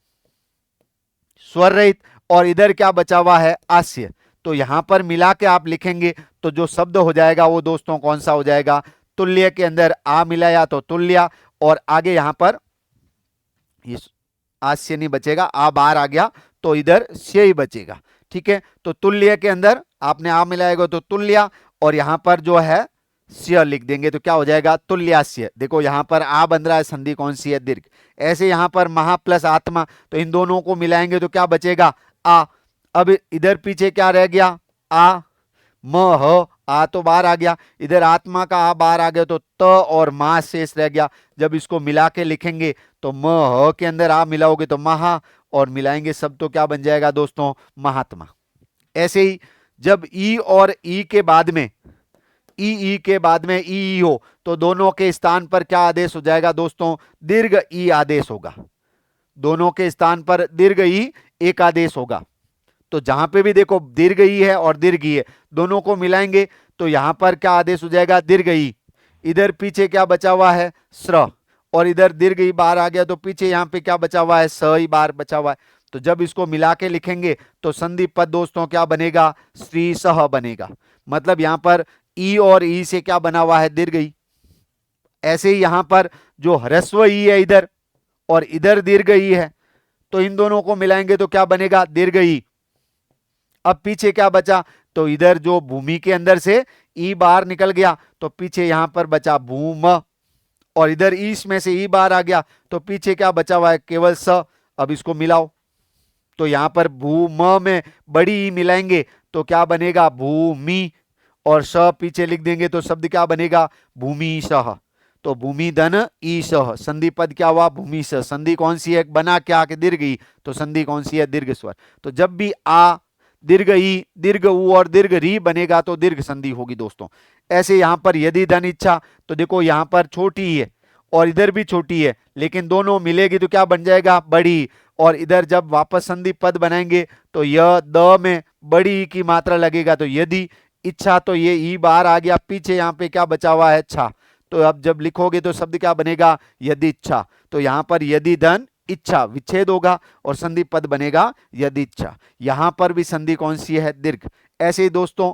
Speaker 1: स्वर रहित, और इधर क्या बचा हुआ है, आस्य। तो यहां पर मिला के आप लिखेंगे तो जो शब्द हो जाएगा वो दोस्तों कौन सा हो जाएगा, तुल्य के अंदर आ मिलाया तो तुल्या, और आगे यहां पर ये आस्य नहीं बचेगा, आ बाहर आ गया तो इधर से ही बचेगा। ठीक है, तो तुल्य के अंदर आपने आ मिलाएगा तो तुल्या, और यहां पर जो है स्य लिख देंगे तो क्या हो जाएगा, तुल्यास्य। देखो यहां पर आ बन रहा है, संधि कौन सी है, दीर्घ। ऐसे यहां पर महा प्लस आत्मा, तो इन दोनों को मिलाएंगे तो क्या बचेगा, आ। अब इधर पीछे क्या रह गया, आ म ह, आ तो बाहर आ गया, इधर आत्मा का आ बाहर आ गया तो त और मा शेष रह गया। जब इसको मिला के लिखेंगे तो म ह के अंदर आ मिलाओगे तो महा, और मिलाएंगे सब तो क्या बन जाएगा दोस्तों, महात्मा। ऐसे ही जब ई और ई के बाद में ई के बाद में ई हो तो दोनों के स्थान पर क्या आदेश हो जाएगा दोस्तों, दीर्घ ई आदेश होगा। दोनों के स्थान पर दीर्घ ई एक आदेश होगा। तो जहां पे भी देखो दीर्घ ई है और दीर्घ ई है, दोनों को मिलाएंगे तो यहां पर क्या आदेश हो जाएगा, दीर्घ ई। इधर पीछे क्या बचा हुआ है, स्र, और इधर दीर्घ ई बार आ गया तो पीछे यहां पे क्या बचा हुआ है, स ई बार बचा हुआ है। तो जब इसको मिला के लिखेंगे तो संधि पद दोस्तों क्या बनेगा, श्री सह बनेगा। मतलब यहां पर ई और ई से क्या बना हुआ है, दीर्घ ई। ऐसे ही यहां पर जो ह्रस्व ई है इधर, और इधर दीर्घ ई है, तो इन दोनों को मिलाएंगे तो क्या बनेगा, दीर्घ ई। अब पीछे क्या बचा, तो इधर जो भूमि के अंदर से ई बाहर निकल गया तो पीछे यहां पर बचा भूम, और इधर ईश में से ई बाहर आ गया तो पीछे क्या बचा हुआ है, केवल स। अब इसको मिलाओ तो यहां पर भूम में बड़ी ई मिलाएंगे तो क्या बनेगा, भूमि, और स पीछे लिख देंगे तो शब्द क्या बनेगा, भूमि सह। तो भूमि धन ईशः, संधि पद क्या हुआ, भूमि सह। संधि कौन सी है, बना क्या कि दीर्घ ई, तो संधि कौन सी है, दीर्घ स्वर। तो जब भी आ, दीर्घ ई, दीर्घ ऊ और दीर्घ री बनेगा तो दीर्घ संधि होगी दोस्तों। ऐसे यहां पर यदि धन इच्छा, तो देखो यहां पर छोटी ही है और इधर भी छोटी है, लेकिन दोनों मिलेगी तो क्या बन जाएगा, बड़ी। और इधर जब वापस संधि पद बनाएंगे तो यह द में बड़ी ई की मात्रा लगेगा, तो यदि इच्छा, तो ये ई बाहर आ गया, पीछे यहां पे क्या बचा हुआ है, छा। तो अब जब लिखोगे तो शब्द क्या बनेगा, यदि इच्छा। तो यहां पर यदि धन इच्छा विच्छेद होगा और संधि पद बनेगा यदि इच्छा। यहां पर भी संधि कौन सी है, दीर्घ। ऐसे ही दोस्तों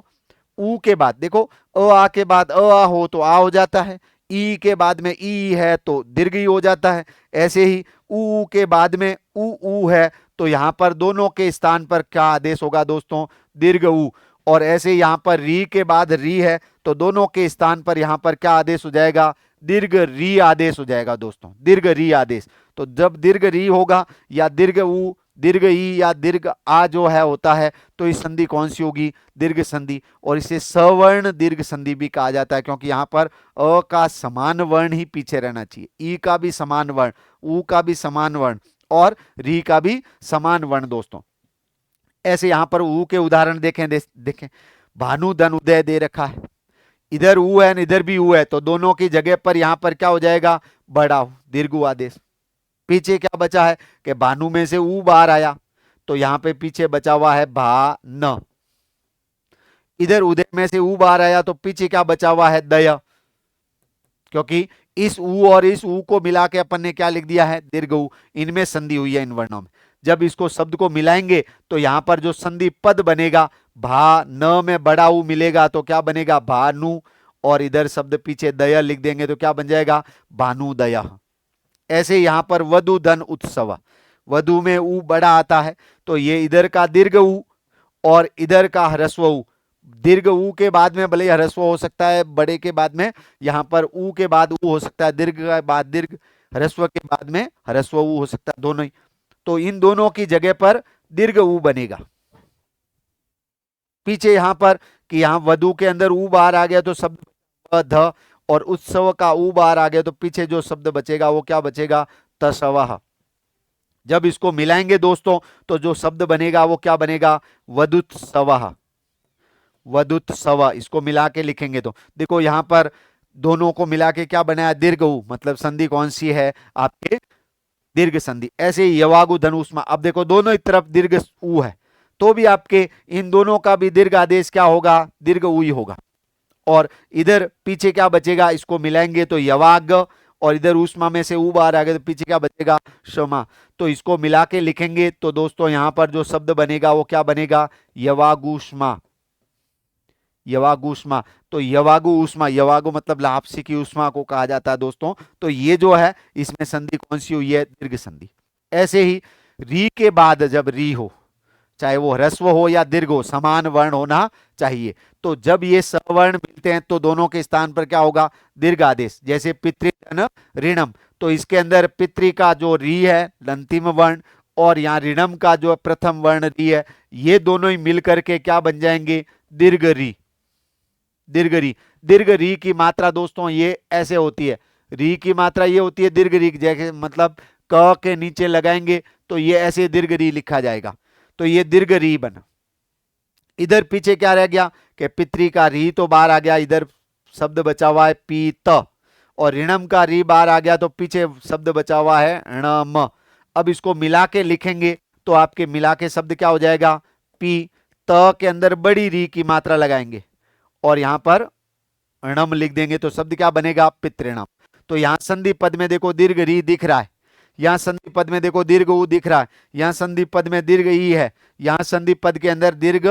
Speaker 1: ऊ के बाद देखो, अ आ के बाद अ आ हो तो आ हो जाता है, ई के बाद में ई है तो दीर्घ ई हो जाता है। ऐसे ही ऊ के बाद में ऊ है तो यहां पर दोनों के स्थान पर क्या आदेश होगा दोस्तों, दीर्घ ऊ। और ऐसे यहां पर री के बाद री है तो दोनों के स्थान पर यहां पर क्या आदेश हो जाएगा, दीर्घ री आदेश हो जाएगा दोस्तों, दीर्घ री आदेश। तो जब दीर्घ री होगा या दीर्घ ऊ, दीर्घ ई या दीर्घ आ जो है होता है तो इस संधि कौन सी होगी, दीर्घ संधि। और इसे सवर्ण दीर्घ संधि भी कहा जाता है, क्योंकि यहां पर अ का समान वर्ण ही पीछे रहना चाहिए, ई का भी समान वर्ण, ऊ का भी समान वर्ण, और री का भी समान वर्ण दोस्तों। ऐसे यहां पर ऊ के उदाहरण देखें, देखें भानु धन उदय दे रखा है, इधर ऊ है इधर भी ऊ है, तो दोनों की जगह पर यहां पर क्या हो जाएगा, बड़ा दीर्घ ऊ आदेश। पीछे क्या बचा है कि भानु में से ऊ बाहर आया तो यहां पे पीछे बचा हुआ है भा न। इधर उदय में से ऊ बाहर आया तो पीछे क्या बचा हुआ है, दया, क्योंकि इस ऊ और इस ऊ को मिला के अपन ने क्या लिख दिया है, दीर्घ ऊ। इनमें संधि हुई है इन वर्णों में। जब इसको शब्द को मिलाएंगे तो यहां पर जो संधि पद बनेगा, भा न में बड़ा ऊ मिलेगा तो क्या बनेगा, भानु। और इधर शब्द पीछे दया लिख देंगे तो क्या बन जाएगा, भानुदया। ऐसे यहां पर वधु धन उत्सव, वधु में ऊ बड़ा आता है तो ये इधर का दीर्घ ऊ और इधर का ह्रस्व ऊ। दीर्घ ऊ के बाद में भले ह्रस्व हो सकता है, बड़े के बाद में यहां पर ऊ के बाद ऊ हो सकता है, दीर्घ के बाद दीर्घ, ह्रस्व के बाद में ह्रस्व ऊ हो सकता है, दोनों ही। तो इन दोनों की जगह पर दीर्घ ऊ बनेगा। पीछे यहां पर कि यहां वधु के अंदर ऊ बाहर आ गया तो शब्द ध, और उत्सव का ऊ बाहर आ गया तो पीछे जो शब्द बचेगा वो क्या बचेगा, तसवह। जब इसको मिलाएंगे दोस्तों तो जो शब्द बनेगा वो क्या बनेगा, वधुत्सवः, वधुत्सव। इसको मिला के लिखेंगे तो देखो यहां पर दोनों को मिला के क्या बनाया, दीर्घ ऊ, मतलब संधि कौन सी है आपके, दीर्घ संधि। ऐसे ही यवागु धनुष्मा, अब देखो दोनों ही तरफ दीर्घ ऊ है तो भी आपके इन दोनों का भी दीर्घ आदेश क्या होगा, दीर्घ ऊ ही होगा। और इधर पीछे क्या बचेगा, इसको मिलाएंगे तो यवाग, और इधर उष्मा में से ऊ बाहर आ गया तो पीछे क्या बचेगा, क्षमा। तो इसको मिला के लिखेंगे तो दोस्तों यहां पर जो शब्द बनेगा वो क्या बनेगा, यवागुष्मा, यवागुष्मा। तो यवागु उष्मा, यवागु मतलब लापसी की उष्मा को कहा जाता है दोस्तों। तो ये जो है इसमें संधि कौन सी हुई है, दीर्घ संधि। ऐसे ही री के बाद जब री हो, चाहे वो ह्रस्व हो या दीर्घ हो, समान वर्ण होना चाहिए। तो जब ये सवर्ण मिलते हैं तो दोनों के स्थान पर क्या होगा, दीर्घ आदेश। जैसे पितृधन ऋणम, तो इसके अंदर पितृ का जो री है अंतिम वर्ण और यहाँ ऋणम का जो प्रथम वर्ण री है, ये दोनों ही मिलकर के क्या बन जाएंगे, दीर्घ री, दीर्घ री। दीर्घ री की मात्रा दोस्तों ये ऐसे होती है, री की मात्रा ये होती है दीर्घ री, जैसे मतलब क के नीचे लगाएंगे तो ये ऐसे दीर्घ री लिखा जाएगा। तो ये दीर्घ री बना। इधर पीछे क्या रह गया कि पितृ का री तो बाहर आ गया, इधर शब्द बचा हुआ है पीत, और ऋणम का री बाहर आ गया तो पीछे शब्द बचा हुआ है णम। अब इसको मिला के लिखेंगे तो आपके मिला के शब्द क्या हो जाएगा, पी, त के अंदर बड़ी री की मात्रा लगाएंगे और यहां पर णम लिख देंगे तो शब्द क्या बनेगा, पितृणम। तो यहां संधि पद में देखो दीर्घ री दिख रहा है, यहां संधि पद में देखो दीर्घ ऊ दिख रहा है, यहां संधि पद में दीर्घ ई है, यहां संधि पद के अंदर दीर्घ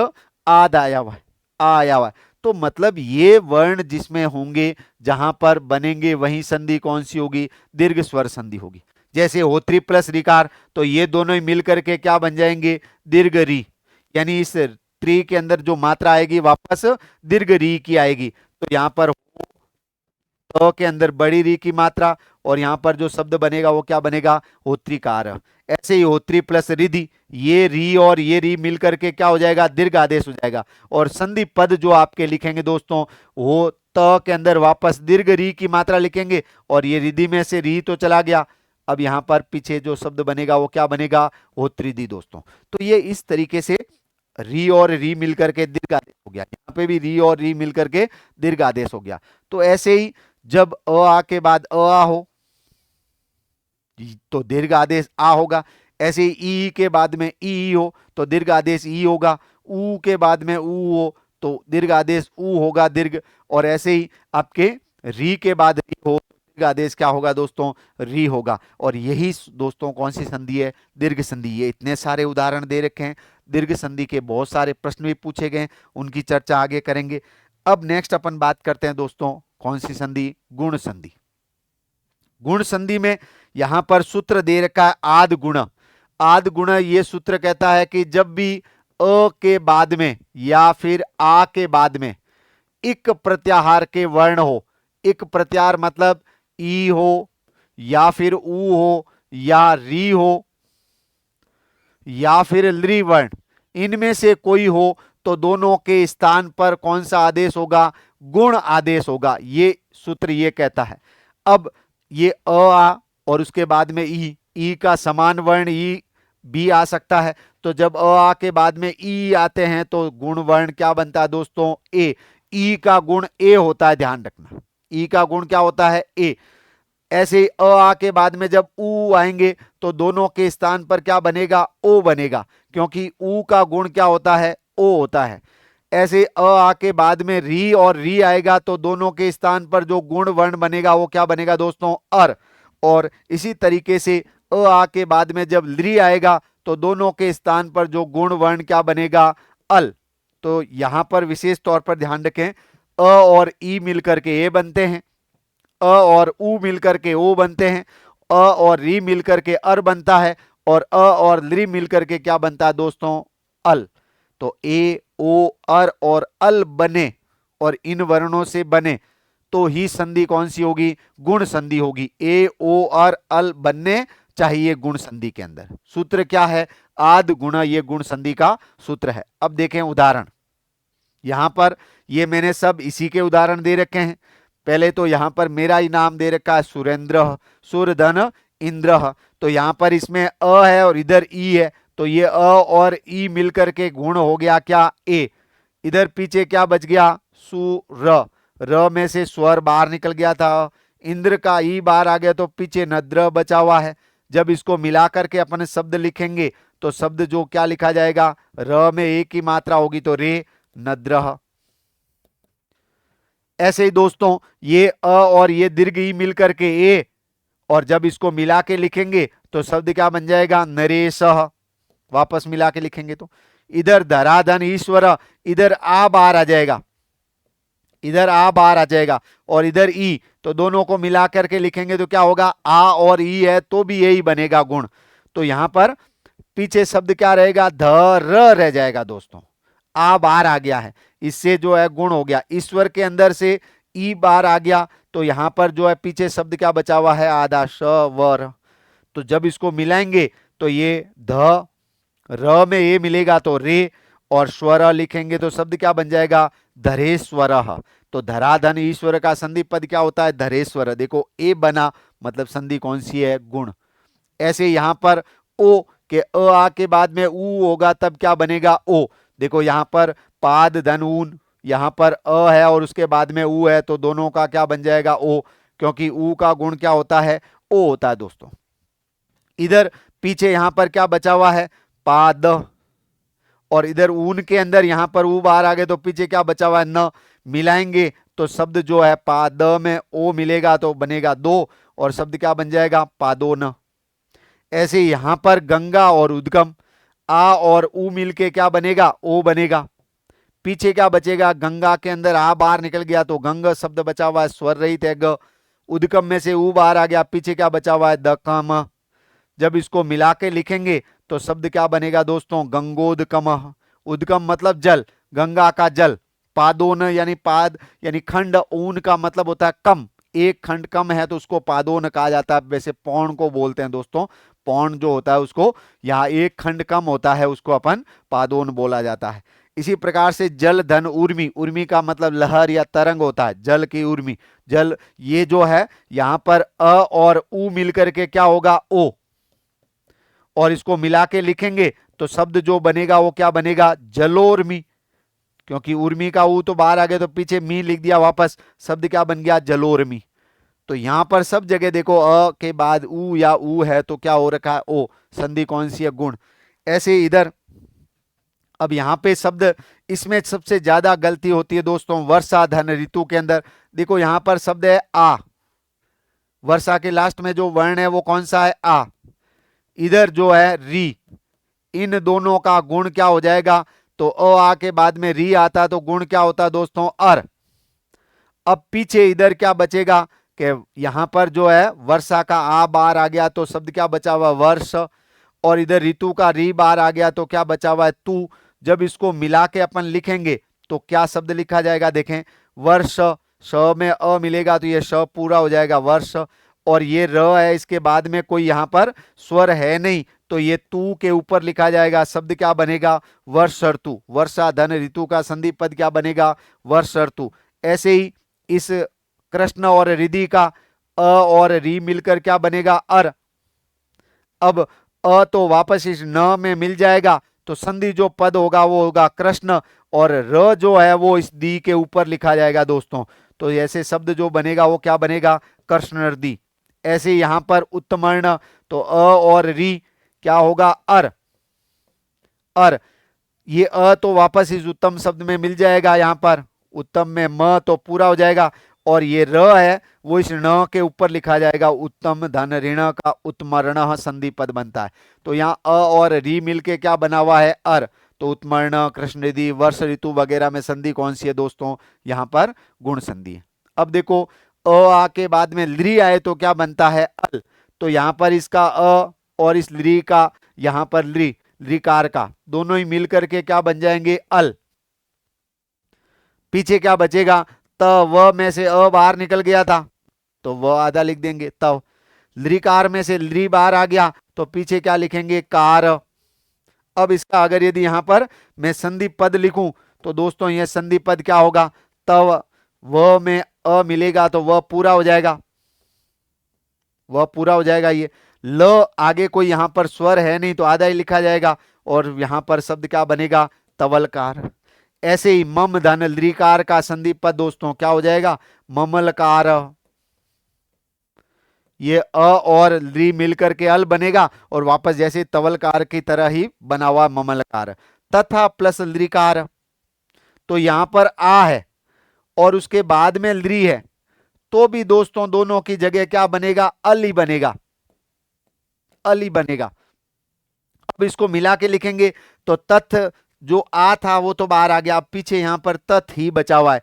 Speaker 1: आद आया हुआ है, आ आया हुआ है। तो मतलब ये वर्ण जिसमें होंगे, जहां पर बनेंगे, वही संधि कौन सी होगी, दीर्घ स्वर संधि होगी। जैसे होत्री प्लस रिकार, तो ये दोनों ही मिलकर के क्या बन जाएंगे, दीर्घ री। यानी इस त्रि के अंदर जो मात्रा आएगी वापस दीर्घ री की आएगी। तो यहां पर तो के अंदर बड़ी री की मात्रा और यहां पर जो शब्द बनेगा वो क्या बनेगा, होत्रिकार। ऐसे ही होत्री प्लस रिधि, ये री और ये री मिलकर के क्या हो जाएगा, दीर्घ आदेश हो जाएगा। और संधि पद जो आपके लिखेंगे दोस्तों वो त के अंदर वापस दीर्घ री की मात्रा लिखेंगे और ये रिधि में से री तो चला गया, अब यहां पर पीछे जो शब्द बनेगा वो क्या बनेगा, होत्रिधि दोस्तों। तो ये इस तरीके से री और री मिलकर के दीर्घ आदेश हो गया, यहाँ पे भी री और री मिलकर के दीर्घ आदेश हो गया। तो ऐसे ही जब अ आ के बाद अ आ हो तो दीर्घ आदेश आ होगा। ऐसे ही ई के बाद में ई हो तो दीर्घ आदेश ई होगा। ऊ के बाद में ऊ हो तो दीर्घ आदेश ऊ होगा, दीर्घ। और ऐसे ही आपके री के बाद री हो दीर्घ आदेश क्या होगा दोस्तों, री होगा। और यही दोस्तों कौन सी संधि है, दीर्घ संधि। ये इतने सारे उदाहरण दे रखे हैं, दीर्घ संधि के बहुत सारे प्रश्न भी पूछे गए, उनकी चर्चा आगे करेंगे। अब नेक्स्ट अपन बात करते हैं दोस्तों कौन सी संधि, गुण संधि। गुण संधि में यहां पर सूत्र दे रखा है आद गुण। आद गुण ये सूत्र कहता है कि जब भी अ के बाद में या फिर आ के बाद में इक प्रत्याहार के वर्ण हो, इक प्रत्याहार मतलब ई हो या फिर ऊ हो या री हो या फिर लृ वर्ण, इनमें से कोई हो तो दोनों के स्थान पर कौन सा आदेश होगा, गुण आदेश होगा। ये सूत्र ये कहता है। अब ये अ आ और उसके बाद में ई का समान वर्ण ई भी आ सकता है। तो जब अ आ के बाद में ई आते हैं तो गुण वर्ण क्या बनता है दोस्तों, ए। ई का गुण ए होता है, ध्यान रखना, ई का गुण क्या होता है, ए। ऐसे ही अ आ के बाद में जब ऊ आएंगे तो दोनों के स्थान पर क्या बनेगा, ओ बनेगा, क्योंकि ऊ का गुण क्या होता है, ओ होता है। ऐसे अ आ के बाद में री और री आएगा तो दोनों के स्थान पर जो गुण वर्ण बनेगा वो क्या बनेगा दोस्तों, अर। और इसी तरीके से अ आ के बाद में जब ली आएगा तो दोनों के स्थान पर जो गुण वर्ण क्या बनेगा, अल। तो यहां पर विशेष तौर पर ध्यान रखें, अ और ई मिलकर के ए बनते हैं, अ और उ मिलकर के ओ बनते हैं, अ और री मिलकर के अर बनता है, और अ और ली मिलकर के क्या बनता है दोस्तों, अल। तो ए ओ अर और अल बने और इन वर्णों से बने तो ही संधि कौन सी होगी, गुण संधि होगी। ए ओ अर अल बनने चाहिए गुण संधि के अंदर। सूत्र क्या है, आद गुणा, ये गुण संधि का सूत्र है। अब देखें उदाहरण, यहां पर ये मैंने सब इसी के उदाहरण दे रखे हैं। पहले तो यहां पर मेरा ही नाम दे रखा है सुरेंद्र, सुरधन इंद्र। तो यहां पर इसमें अ है और इधर ई है, तो ये अ और ई मिलकर के गुण हो गया क्या, ए। इधर पीछे क्या बच गया, सु र में से स्वर बाहर निकल गया था, इंद्र का ई बाहर आ गया तो पीछे नद्र बचा हुआ है। जब इसको मिलाकर के अपन शब्द लिखेंगे तो शब्द जो क्या लिखा जाएगा, र में एक ही मात्रा होगी तो रे नद्रह। ऐसे ही दोस्तों ये अ और ये दीर्घ ई मिलकर के ए, और जब इसको मिला के लिखेंगे तो शब्द क्या बन जाएगा, नरेश। वापस मिला के लिखेंगे तो इधर धराधन ईश्वर, इधर आ बाहर आ जाएगा, इधर आ बाहर आ जाएगा, और इधर ई, तो दोनों को मिला करके लिखेंगे तो क्या होगा, आ और ई है तो भी यही बनेगा गुण। तो यहां पर पीछे शब्द क्या रहेगा, ध र रह जाएगा दोस्तों, आ बाहर आ गया है, इससे जो है गुण हो गया। ईश्वर के अंदर से ई बाहर आ गया तो यहां पर जो है पीछे शब्द क्या बचा हुआ है, आधा श वर। तो जब इसको मिलाएंगे तो ये ध र में ए मिलेगा तो रे, और स्वर लिखेंगे तो शब्द क्या बन जाएगा, धरेश्वर। तो धराधन ईश्वर का संधि पद क्या होता है, धरेश्वर। देखो ए बना, मतलब संधि कौन सी है, गुण। ऐसे यहां पर ओ के अ आ के बाद में ऊ होगा तब क्या बनेगा, ओ। देखो यहां पर पाद धन ऊन, यहां पर अ है और उसके बाद में ऊ है तो दोनों का क्या बन जाएगा, ओ, क्योंकि ऊ का गुण क्या होता है, ओ होता है दोस्तों। इधर पीछे यहां पर क्या बचा हुआ है, पाद, और इधर ऊन के अंदर यहां पर ऊ बाहर आ गए तो पीछे क्या बचा हुआ है, न। मिलाएंगे तो शब्द जो है पाद में ओ मिलेगा तो बनेगा दो, और शब्द क्या बन जाएगा, पादोन। ऐसे यहां पर गंगा और उद्गम, आ और ऊ मिलके क्या बनेगा, ओ बनेगा। पीछे क्या बचेगा, गंगा के अंदर आ बाहर निकल गया तो गंग शब्द बचा हुआ है, स्वर रहित है ग। उद्गम में से ऊ बाहर आ गया, पीछे क्या बचा हुआ है, दकम। जब इसको मिला के लिखेंगे तो शब्द क्या बनेगा दोस्तों, गंगोदकम। उद्गम मतलब जल, गंगा का जल। पादोन यानी पाद यानी खंड, ऊन का मतलब होता है कम, एक खंड कम है तो उसको पादोन कहा जाता है। वैसे पौन को बोलते हैं दोस्तों, पौन जो होता है उसको, यहाँ एक खंड कम होता है उसको अपन पादोन बोला जाता है। इसी प्रकार से जल धन उर्मी, उर्मी का मतलब लहर या तरंग होता है, जल की उर्मी, जल। ये जो है यहां पर अ और ऊ मिलकर के क्या होगा, ओ, और इसको मिला के लिखेंगे तो शब्द जो बनेगा वो क्या बनेगा, जलोर्मी। क्योंकि उर्मी का ऊ तो बाहर आ गया तो पीछे मी लिख दिया वापस, शब्द क्या बन गया, जलोर्मी। तो यहां पर सब जगह देखो अ के बाद ऊ या ऊ है तो क्या हो रखा है, ओ। संधि कौन सी है, गुण। ऐसे इधर अब यहां पे शब्द, इसमें सबसे ज्यादा गलती होती है दोस्तों वर्षा धन ऋतु के अंदर। देखो यहां पर शब्द है आ, वर्षा के लास्ट में जो वर्ण है वो कौन सा है, आ। इधर जो है री, इन दोनों का गुण क्या हो जाएगा, तो अ आ के बाद में री आता तो गुण क्या होता दोस्तों, अर। अब पीछे इधर क्या बचेगा कि यहां पर जो है वर्षा का आ बार आ गया तो शब्द क्या बचा हुआ, वर्ष, और इधर ऋतु का री बार आ गया तो क्या बचा हुआ है, तू। जब इसको मिला के अपन लिखेंगे तो क्या शब्द लिखा जाएगा, देखें, वर्ष। श में अ मिलेगा तो ये श पूरा हो जाएगा, वर्ष। और ये र है, इसके बाद में कोई यहां पर स्वर है नहीं तो ये तू के ऊपर लिखा जाएगा, शब्द क्या बनेगा, वर्ष ऋतु। वर्षा धन ऋतु का संधि पद क्या बनेगा, वर्ष ऋतु। ऐसे ही इस कृष्ण और रिधि का अ और री मिलकर क्या बनेगा, अर। अब अ तो वापस इस न में मिल जाएगा तो संधि जो पद होगा वो होगा कृष्ण, और र जो है वो इस दी के ऊपर लिखा जाएगा दोस्तों। तो ऐसे शब्द जो बनेगा वो क्या बनेगा, कृष्ण दी। ऐसे यहां पर उत्तमर्ण, तो अ और री क्या होगा, अर, अर। ये अ तो वापस इस उत्तम शब्द में मिल जाएगा, यहाँ पर उत्तम में म तो पूरा हो जाएगा, और ये र है वो इस ण के ऊपर लिखा जाएगा, उत्तम धन ऋण का उत्मर्ण संधि पद बनता है। तो यहाँ अ और री मिलके क्या बना हुआ है, अर। तो उत्मर्ण, कृष्ण ऋधि, वर्ष ऋतु वगैरह में संधि कौन सी है दोस्तों, यहाँ पर गुण संधि है। अब देखो अ आ के बाद में लृ आए तो क्या बनता है, अल। तो यहाँ पर इसका अ और इस लृ का यहाँ पर लृ, लृकार का दोनों ही मिल करके क्या बन जाएंगे, अल। पीछे क्या बचेगा, त व में से अ बाहर निकल गया था तो व आधा लिख देंगे, तव। लृकार में से लृ बाहर आ गया तो पीछे क्या लिखेंगे, कार। अब इसका अगर यदि यहां पर मैं संधि पद लिखूं तो दोस्तों यह संधि पद क्या होगा, तव व में अ मिलेगा तो वह पूरा हो जाएगा, वह पूरा हो जाएगा। ये ल आगे कोई यहां पर स्वर है नहीं तो आधा ही लिखा जाएगा, और यहां पर शब्द क्या बनेगा, तवलकार। ऐसे ही मम धन लृकार का संधि पद दोस्तों क्या हो जाएगा, ममलकार। ये अ और लृ मिलकर के अल बनेगा, और वापस जैसे तवलकार की तरह ही बना हुआ ममलकार। तथा प्लस लृकार, तो यहां पर आ है और उसके बाद में लृ है, तो भी दोस्तों दोनों की जगह क्या बनेगा, अल ही बनेगा, अल ही बनेगा। अब इसको मिला के लिखेंगे तो तथ, जो आ था वो तो बाहर आ गया, अब पीछे यहां पर तथ ही बचा हुआ है,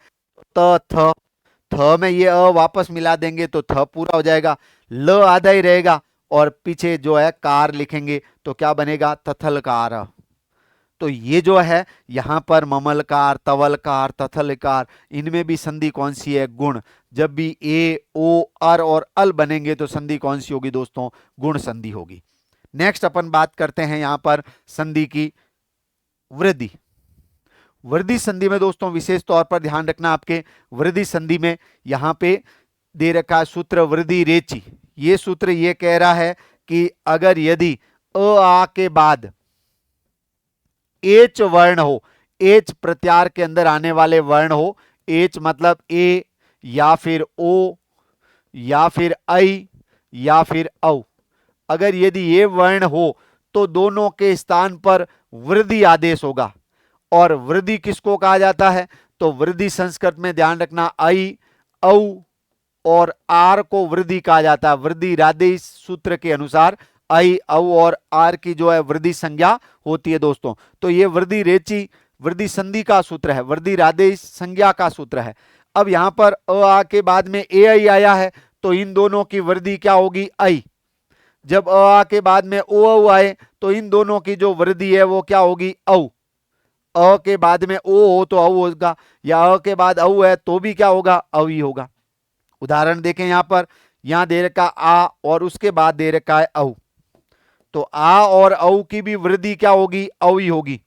Speaker 1: त थ, थ में ये अ वापस मिला देंगे तो थ पूरा हो जाएगा, ल आधा ही रहेगा, और पीछे जो है कार लिखेंगे तो क्या बनेगा, तथलकार। तो ये जो है यहां पर ममलकार, तवलकार, तथलकार, इनमें भी संधि कौन सी है, गुण। जब भी ए ओ अर और अल बनेंगे तो संधि कौन सी होगी दोस्तों, गुण संधि होगी। नेक्स्ट अपन बात करते हैं यहां पर संधि की वृद्धि। वृद्धि संधि में दोस्तों विशेष तौर पर ध्यान रखना, आपके वृद्धि संधि में यहां पे दे रखा है सूत्र वृद्धि रेची। ये सूत्र ये कह रहा है कि अगर यदि अ आ के बाद एच वर्ण हो, एच प्रत्यार के अंदर आने वाले वर्ण हो, एच मतलब ए या फिर ओ या फिर आई या फिर औ, अगर यदि ये वर्ण हो तो दोनों के स्थान पर वृद्धि आदेश होगा। और वृद्धि किसको कहा जाता है, तो वृद्धि संस्कृत में ध्यान रखना आई, औ और आर को वृद्धि कहा जाता है। वृद्धि राधेय सूत्र के अनुसार आई, औ और आर की जो है वृद्धि संज्ञा होती है दोस्तों। तो ये वृद्धि रेची वृद्धि संधि का सूत्र है, वृद्धि राधेय संज्ञा का सूत्र है। अब यहां पर अ आ के बाद में ए आई आया है तो इन दोनों की वृद्धि क्या होगी, आई। जब अ आ के बाद में ओ औ आए तो इन दोनों की जो वृद्धि है वो क्या होगी, औ। अ के बाद में ओ हो तो औ होगा, या अ के बाद औ है तो भी क्या होगा, औ ही होगा। उदाहरण देखें यहां पर, यहां दे रखा आ और उसके बाद दे रखा है औ, तो आ और औ की भी वृद्धि क्या होगी, औ ही होगी।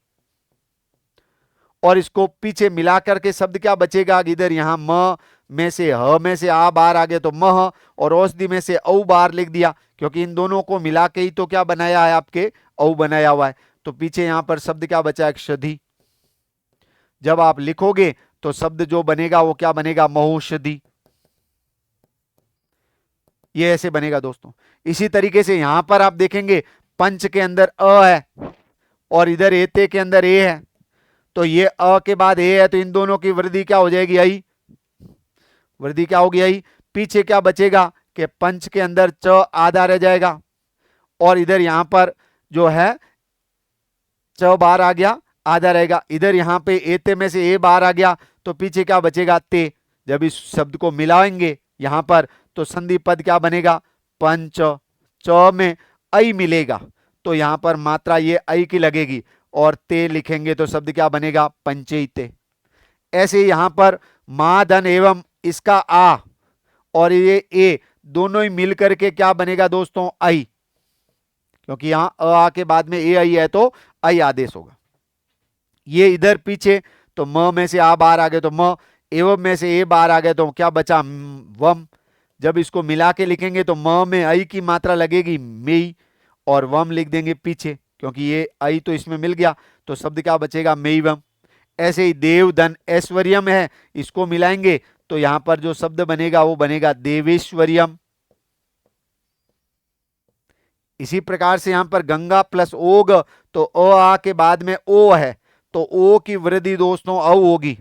Speaker 1: और इसको पीछे मिलाकर के शब्द क्या बचेगा, इधर यहां म में से ह में से आ बाहर आ गया तो मह, और औषधि में से औ बाहर लिख दिया, क्योंकि इन दोनों को मिला के ही तो क्या बनाया है, आपके औ बनाया हुआ है। तो पीछे यहां पर शब्द क्या बचा है, क्षधि। जब आप लिखोगे तो शब्द जो बनेगा वो क्या बनेगा, महौषधि। ये ऐसे बनेगा दोस्तों। इसी तरीके से यहां पर आप देखेंगे पंच के अंदर अ है और इधर एते के अंदर ए है, तो ये अ के बाद ए है तो इन दोनों की वृद्धि क्या हो जाएगी, आई। वृद्धि क्या होगी, आई। पीछे क्या बचेगा कि पंच के अंदर च आधा रह जाएगा, और इधर यहां पर जो है च बाहर आ गया, आधा रहेगा। इधर यहां पे एते में से ए बाहर आ गया तो पीछे क्या बचेगा, ते। जब इस शब्द को मिलाएंगे यहां पर तो संधि पद क्या बनेगा, पंच। च में आई मिलेगा तो यहां पर मात्रा ये आई की लगेगी, और ते लिखेंगे तो शब्द क्या बनेगा, पंचेते। ऐसे यहां पर माधन एवं इसका आ और ये ए दोनों ही मिल करके क्या बनेगा दोस्तों, आई। क्योंकि यहां अ आ के बाद में ए आई है तो आई आदेश होगा। ये इधर पीछे तो म में से आ बाहर आ गए तो म, एवं में से ए बाहर आ गए तो क्या बचा, वम। जब इसको मिला के लिखेंगे तो म में आई की मात्रा लगेगी मेई, और वम लिख देंगे पीछे, क्योंकि ये आई तो इसमें मिल गया तो शब्द क्या बचेगा, मेईवम। ऐसे ही देव धन ऐश्वर्यम है, इसको मिलाएंगे तो यहां पर जो शब्द बनेगा वो बनेगा देवेश्वर्यम। इसी प्रकार से यहां पर गंगा प्लस ओग, तो अ आ के बाद में ओ है तो ओ की वृद्धि दोस्तों औ होगी।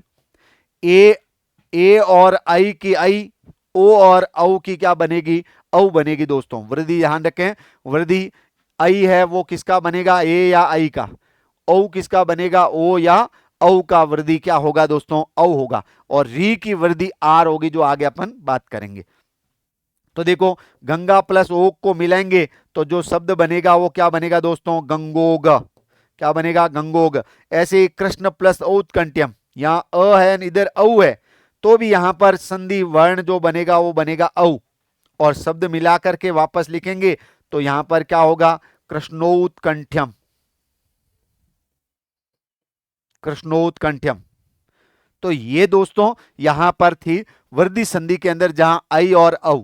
Speaker 1: ए और आई की आई, ओ और औ की क्या बनेगी, औ बनेगी दोस्तों। वृद्धि ध्यान रखें, वृद्धि आई है वो किसका बनेगा, ए या आई का। औ किसका बनेगा, ओ या औ का। वृद्धि क्या होगा दोस्तों, औ होगा। और री की वृद्धि आर होगी, जो आगे अपन बात करेंगे। तो देखो गंगा प्लस ओक को मिलाएंगे तो जो शब्द बनेगा वो क्या बनेगा दोस्तों, गंगोग। क्या बनेगा, गंगोग। ऐसे ही कृष्ण प्लस औत्कंठ्यम, यहां अ है इधर औ है, तो भी यहां पर संधि वर्ण जो बनेगा वो बनेगा औ। और शब्द मिला करके वापस लिखेंगे तो यहां पर क्या होगा, कृष्णोत्कंठ्यम। कृष्णोत्कंठ्यम। तो ये दोस्तों यहां पर थी वृद्धि संधि के अंदर जहां आई और औ।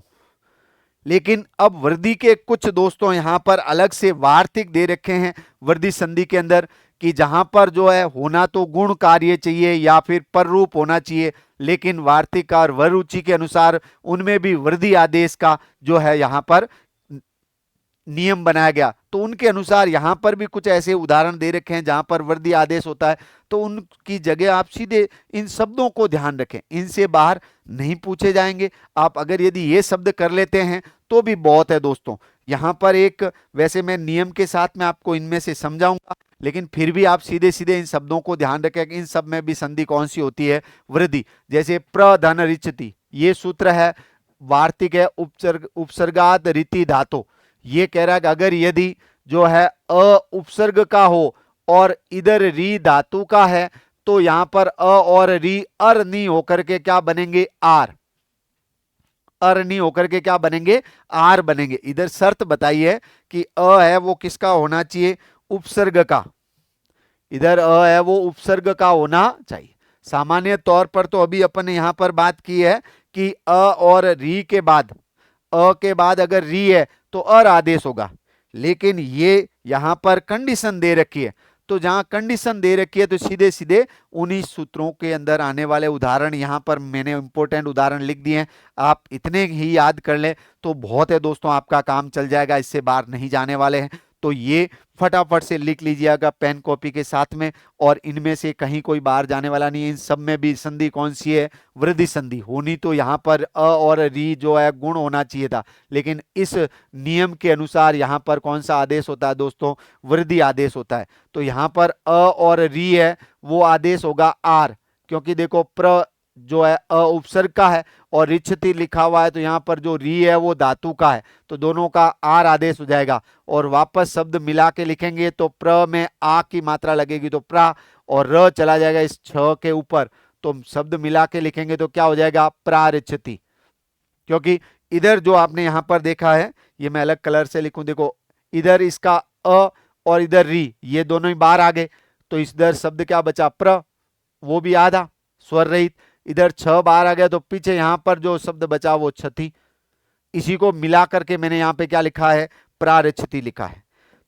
Speaker 1: लेकिन अब वृद्धि के कुछ दोस्तों यहां पर अलग से वार्तिक दे रखे हैं वृद्धि संधि के अंदर, कि जहां पर जो है होना तो गुण कार्य चाहिए या फिर पर रूप होना चाहिए, लेकिन वार्तिक और वरुचि के अनुसार उनमें भी वृद्धि आदेश का जो है यहां पर नियम बनाया गया। तो उनके अनुसार यहां पर भी कुछ ऐसे उदाहरण दे रखे हैं जहां पर वृद्धि आदेश होता है, तो उनकी जगह आप सीधे इन शब्दों को ध्यान रखें, इनसे बाहर नहीं पूछे जाएंगे। आप अगर यदि ये शब्द कर लेते हैं तो भी बहुत है दोस्तों। यहां पर एक, वैसे मैं नियम के साथ में आपको इनमें से समझाऊंगा, लेकिन फिर भी आप सीधे सीधे इन शब्दों को ध्यान रखें कि इन सब में भी संधि कौन सी होती है, वृद्धि। जैसे प्रधन रिचति, ये सूत्र है, वार्तिक है, उपसर्गात रीति धातु। ये कह रहा है कि अगर यदि जो है अ उपसर्ग का हो और इधर री धातु का है, तो यहां पर अ और री अर नहीं होकर के क्या बनेंगे, आर। अर नहीं होकर के क्या बनेंगे, आर बनेंगे। इधर शर्त बताइए कि अ है वो किसका होना चाहिए, उपसर्ग का। इधर अ है वो उपसर्ग का होना चाहिए। सामान्य तौर पर तो अभी अपन ने यहां पर बात की है कि अ और री के बाद, अ के बाद अगर री है तो अर आदेश होगा। लेकिन ये यहां पर कंडीशन दे रखी है, तो जहां कंडीशन दे रखी है तो सीधे सीधे उन्हीं सूत्रों के अंदर आने वाले उदाहरण यहां पर मैंने इंपॉर्टेंट उदाहरण लिख दिए हैं। आप इतने ही याद कर लें तो बहुत है दोस्तों, आपका काम चल जाएगा, इससे बाहर नहीं जाने वाले हैं। तो ये फटाफट से लिख लीजिएगा पेन कॉपी के साथ में, और इनमें से कहीं कोई बाहर जाने वाला नहीं है। इन सब में भी संधि कौन सी है, वृद्धि संधि होनी। तो यहां पर अ और री जो है गुण होना चाहिए था, लेकिन इस नियम के अनुसार यहां पर कौन सा आदेश होता है दोस्तों, वृद्धि आदेश होता है। तो यहां पर अ और री है वो आदेश होगा आर, क्योंकि देखो प्र जो है अ उपसर्ग का है और रिच्छति लिखा हुआ है, तो यहां पर जो री है वो धातु का है, तो दोनों का आर आदेश हो जाएगा। और वापस शब्द मिला के लिखेंगे तो प्र में आ की मात्रा लगेगी तो प्रा, और र चला जाएगा इस छ के ऊपर, तो शब्द मिला के लिखेंगे तो क्या हो जाएगा, प्रारिच्छति। क्योंकि इधर जो आपने यहां पर देखा है, ये मैं अलग कलर से लिखूं, देखो इधर इसका अ और इधर री, ये दोनों ही बाहर आ गए, तो इधर शब्द क्या बचा, प्र, वो भी आधा स्वर रहित। इधर छ बाहर आ गया, तो पीछे यहां पर जो शब्द बचा वो छति। इसी को मिला करके मैंने यहां पे क्या लिखा है, प्रारिच्छति लिखा है।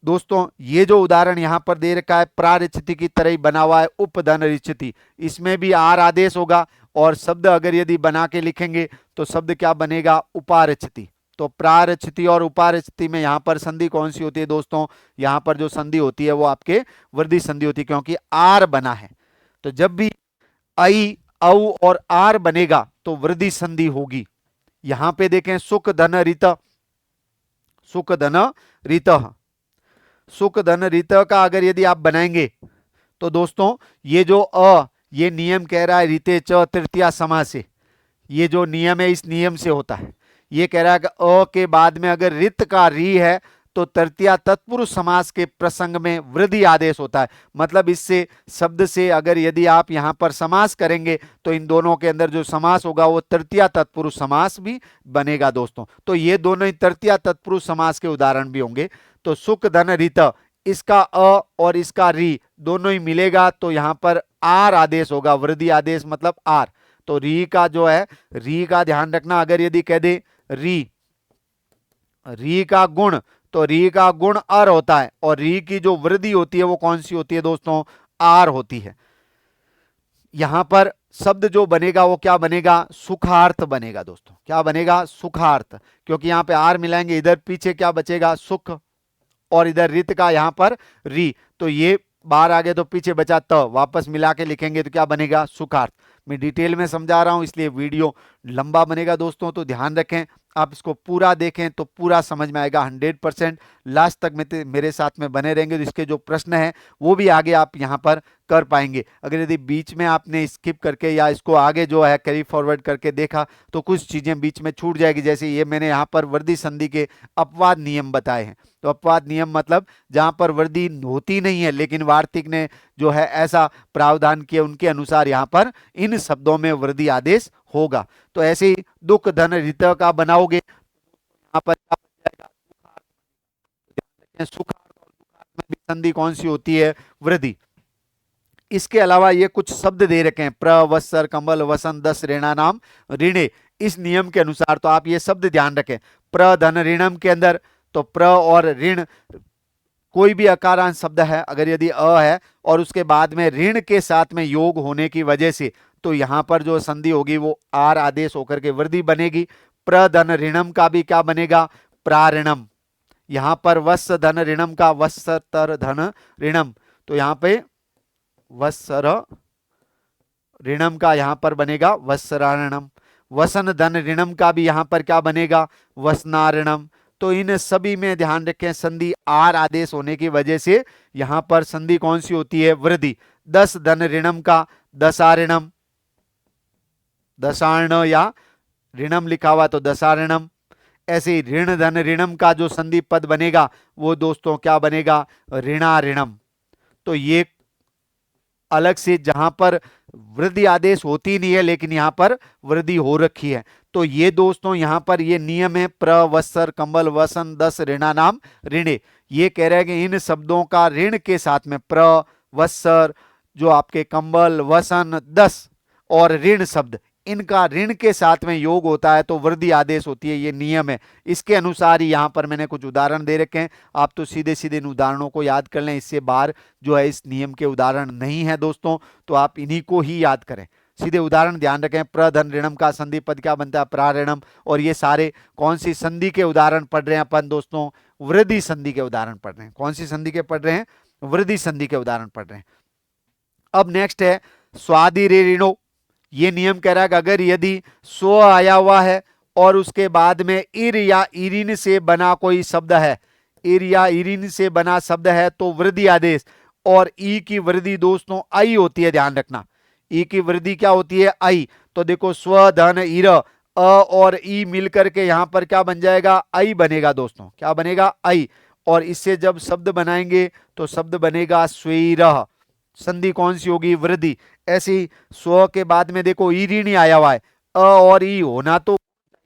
Speaker 1: दोस्तों ये जो उदाहरण यहां पर दे रखा है प्रारिच्छति की तरह ही बना हुआ है, उपधन रिच्छति, इसमें भी आर आदेश होगा, और शब्द अगर यदि बना के लिखेंगे तो शब्द क्या बनेगा, उपारिच्छति। तो प्रारिच्छति और उपारिच्छति में यहां पर संधि कौन सी होती है दोस्तों, यहां पर जो संधि होती है वो आपके वृद्धि संधि होती है, क्योंकि आर बना है। तो जब भी आई औ और आर बनेगा तो वृद्धि संधि होगी। यहां पे देखें सुख धन रित, सुख धन रित, सुख धन रित का अगर यदि आप बनाएंगे तो दोस्तों ये जो अ, ये नियम कह रहा है रिते च तृतीया समास से, ये जो नियम है इस नियम से होता है। ये कह रहा है कि अ के बाद में अगर रित का री है तो तृतीया तत्पुरुष समास के प्रसंग में वृद्धि आदेश होता है। मतलब इससे शब्द से अगर यदि आप यहां पर समास करेंगे तो इन दोनों के अंदर जो समास होगा वो तृतीया तत्पुरुष समास भी बनेगा दोस्तों। तो ये दोनों ही तृतीया तत्पुरुष समास के उदाहरण भी होंगे। तो सुख धन रित, इसका अ और इसका री दोनों ही मिलेगा तो यहां पर आर आदेश होगा, वृद्धि आदेश मतलब आर। तो री का जो है, री का ध्यान रखना, अगर यदि कह दे री, री का गुण, तो री का गुण अर होता है, और री की जो वृद्धि होती है वो कौन सी होती है दोस्तों, आर होती है। यहां पर शब्द जो बनेगा वो क्या बनेगा, सुखार्थ बनेगा दोस्तों। क्या बनेगा, सुखार्थ, क्योंकि यहां पे आर मिलाएंगे, इधर पीछे क्या बचेगा, सुख, और इधर रित का यहां पर री, तो ये बाहर आ गए तो पीछे बचा त, वापस मिला के लिखेंगे तो क्या बनेगा सुखार्थ। मैं डिटेल में समझा रहा हूं इसलिए वीडियो लंबा बनेगा दोस्तों, तो ध्यान रखें आप इसको पूरा देखें तो पूरा समझ में आएगा 100%। लास्ट तक मेरे साथ में बने रहेंगे तो इसके जो प्रश्न हैं वो भी आगे आप यहाँ पर कर पाएंगे। अगर यदि बीच में आपने स्किप करके या इसको आगे जो है कैरी फॉरवर्ड करके देखा तो कुछ चीजें बीच में छूट जाएगी। जैसे ये मैंने यहाँ पर वर्दी संधि के अपवाद नियम बताए हैं। तो अपवाद नियम मतलब जहां पर वर्दी होती नहीं है लेकिन वार्तिक ने जो है ऐसा प्रावधान किया उनके अनुसार यहाँ पर इन शब्दों में वृद्धि आदेश होगा। तो ऐसे ही दुख धन रित का बनाओगे यहाँ पर क्या बन जाएगा सुखार्थ, और दुखार्थ में भी संधि कौन सी होती है वृद्धि। इसके अलावा ये कुछ शब्द दे रखे हैं प्र वत्सर कंबल वसन दस ऋणा नाम ऋणे, इस नियम के अनुसार तो आप ये शब्द ध्यान रखें। प्र धन ऋणम के अंदर तो प्र और ऋण कोई भी अकारांत शब्द है अगर यदि अ है और उसके बाद में ऋण के साथ में योग होने की वजह से तो यहां पर जो संधि होगी वो आर आदेश होकर के वृद्धि बनेगी। प्रधन ऋणम का भी क्या बनेगा प्राऋणम। यहां पर वत्स धन ऋणम का वत्सतर धन ऋणम, तो यहां पे वत्सर ऋणम का यहां पर बनेगा वत्सराऋणम। वसन धन ऋणम का भी यहां पर क्या बनेगा वसनाऋणम। तो इन सभी में ध्यान रखें संधि आर आदेश होने की वजह से यहां पर संधि कौन सी होती है वृद्धि। दस धन ऋणम का दशाऋणम, दशार्ण या ऋणम लिखा हुआ तो दशाऋणम। ऐसे ऋण धन ऋणम का जो संधि पद बनेगा वो दोस्तों क्या बनेगा ऋणाऋणम। तो ये अलग से जहां पर वृद्धि आदेश होती नहीं है लेकिन यहां पर वृद्धि हो रखी है। तो ये दोस्तों यहां पर ये नियम है प्र वत्सर कंबल वसन दस ऋणा नाम ऋणे। ये कह रहे हैं कि इन शब्दों का ऋण के साथ में प्र वत्सर जो आपके कंबल वसन दस और ऋण शब्द इनका ऋण के साथ में योग होता है तो वृद्धि आदेश होती है, ये नियम है। इसके अनुसार ही यहां पर मैंने कुछ उदाहरण दे रखे हैं, आप तो सीधे सीधे इन उदाहरणों को याद कर लें, इससे बाहर जो है इस नियम के उदाहरण नहीं है दोस्तों, तो आप इन्हीं को ही याद करें। सीधे उदाहरण ध्यान रखें, प्रधन ऋणम का संधि पद क्या बनता है प्राऋणम। और ये सारे कौन सी संधि के उदाहरण पढ़ रहे हैं अपन दोस्तों वृद्धि संधि के उदाहरण पढ़ रहे हैं। कौन सी संधि के पढ़ रहे हैं वृद्धि संधि के उदाहरण पढ़ रहे हैं। अब नेक्स्ट है स्वादि रे ऋणो। ये नियम कह रहा है कि अगर यदि स्व आया हुआ है और उसके बाद में इर या इरिन से बना कोई शब्द है, इर या इरिन से बना शब्द है तो वृद्धि आदेश। और ई की वृद्धि दोस्तों आई होती है, ध्यान रखना ई की वृद्धि क्या होती है आई। तो देखो स्व धन इर अ और ई मिलकर के यहां पर क्या बन जाएगा आई बनेगा दोस्तों, क्या बनेगा आई। और इससे जब शब्द बनाएंगे तो शब्द बनेगा स्वेरह, संधि कौन सी होगी वृद्धि। ऐसे ही स्व के बाद में देखो ई ऋणी आया हुआ है, अ और ई होना तो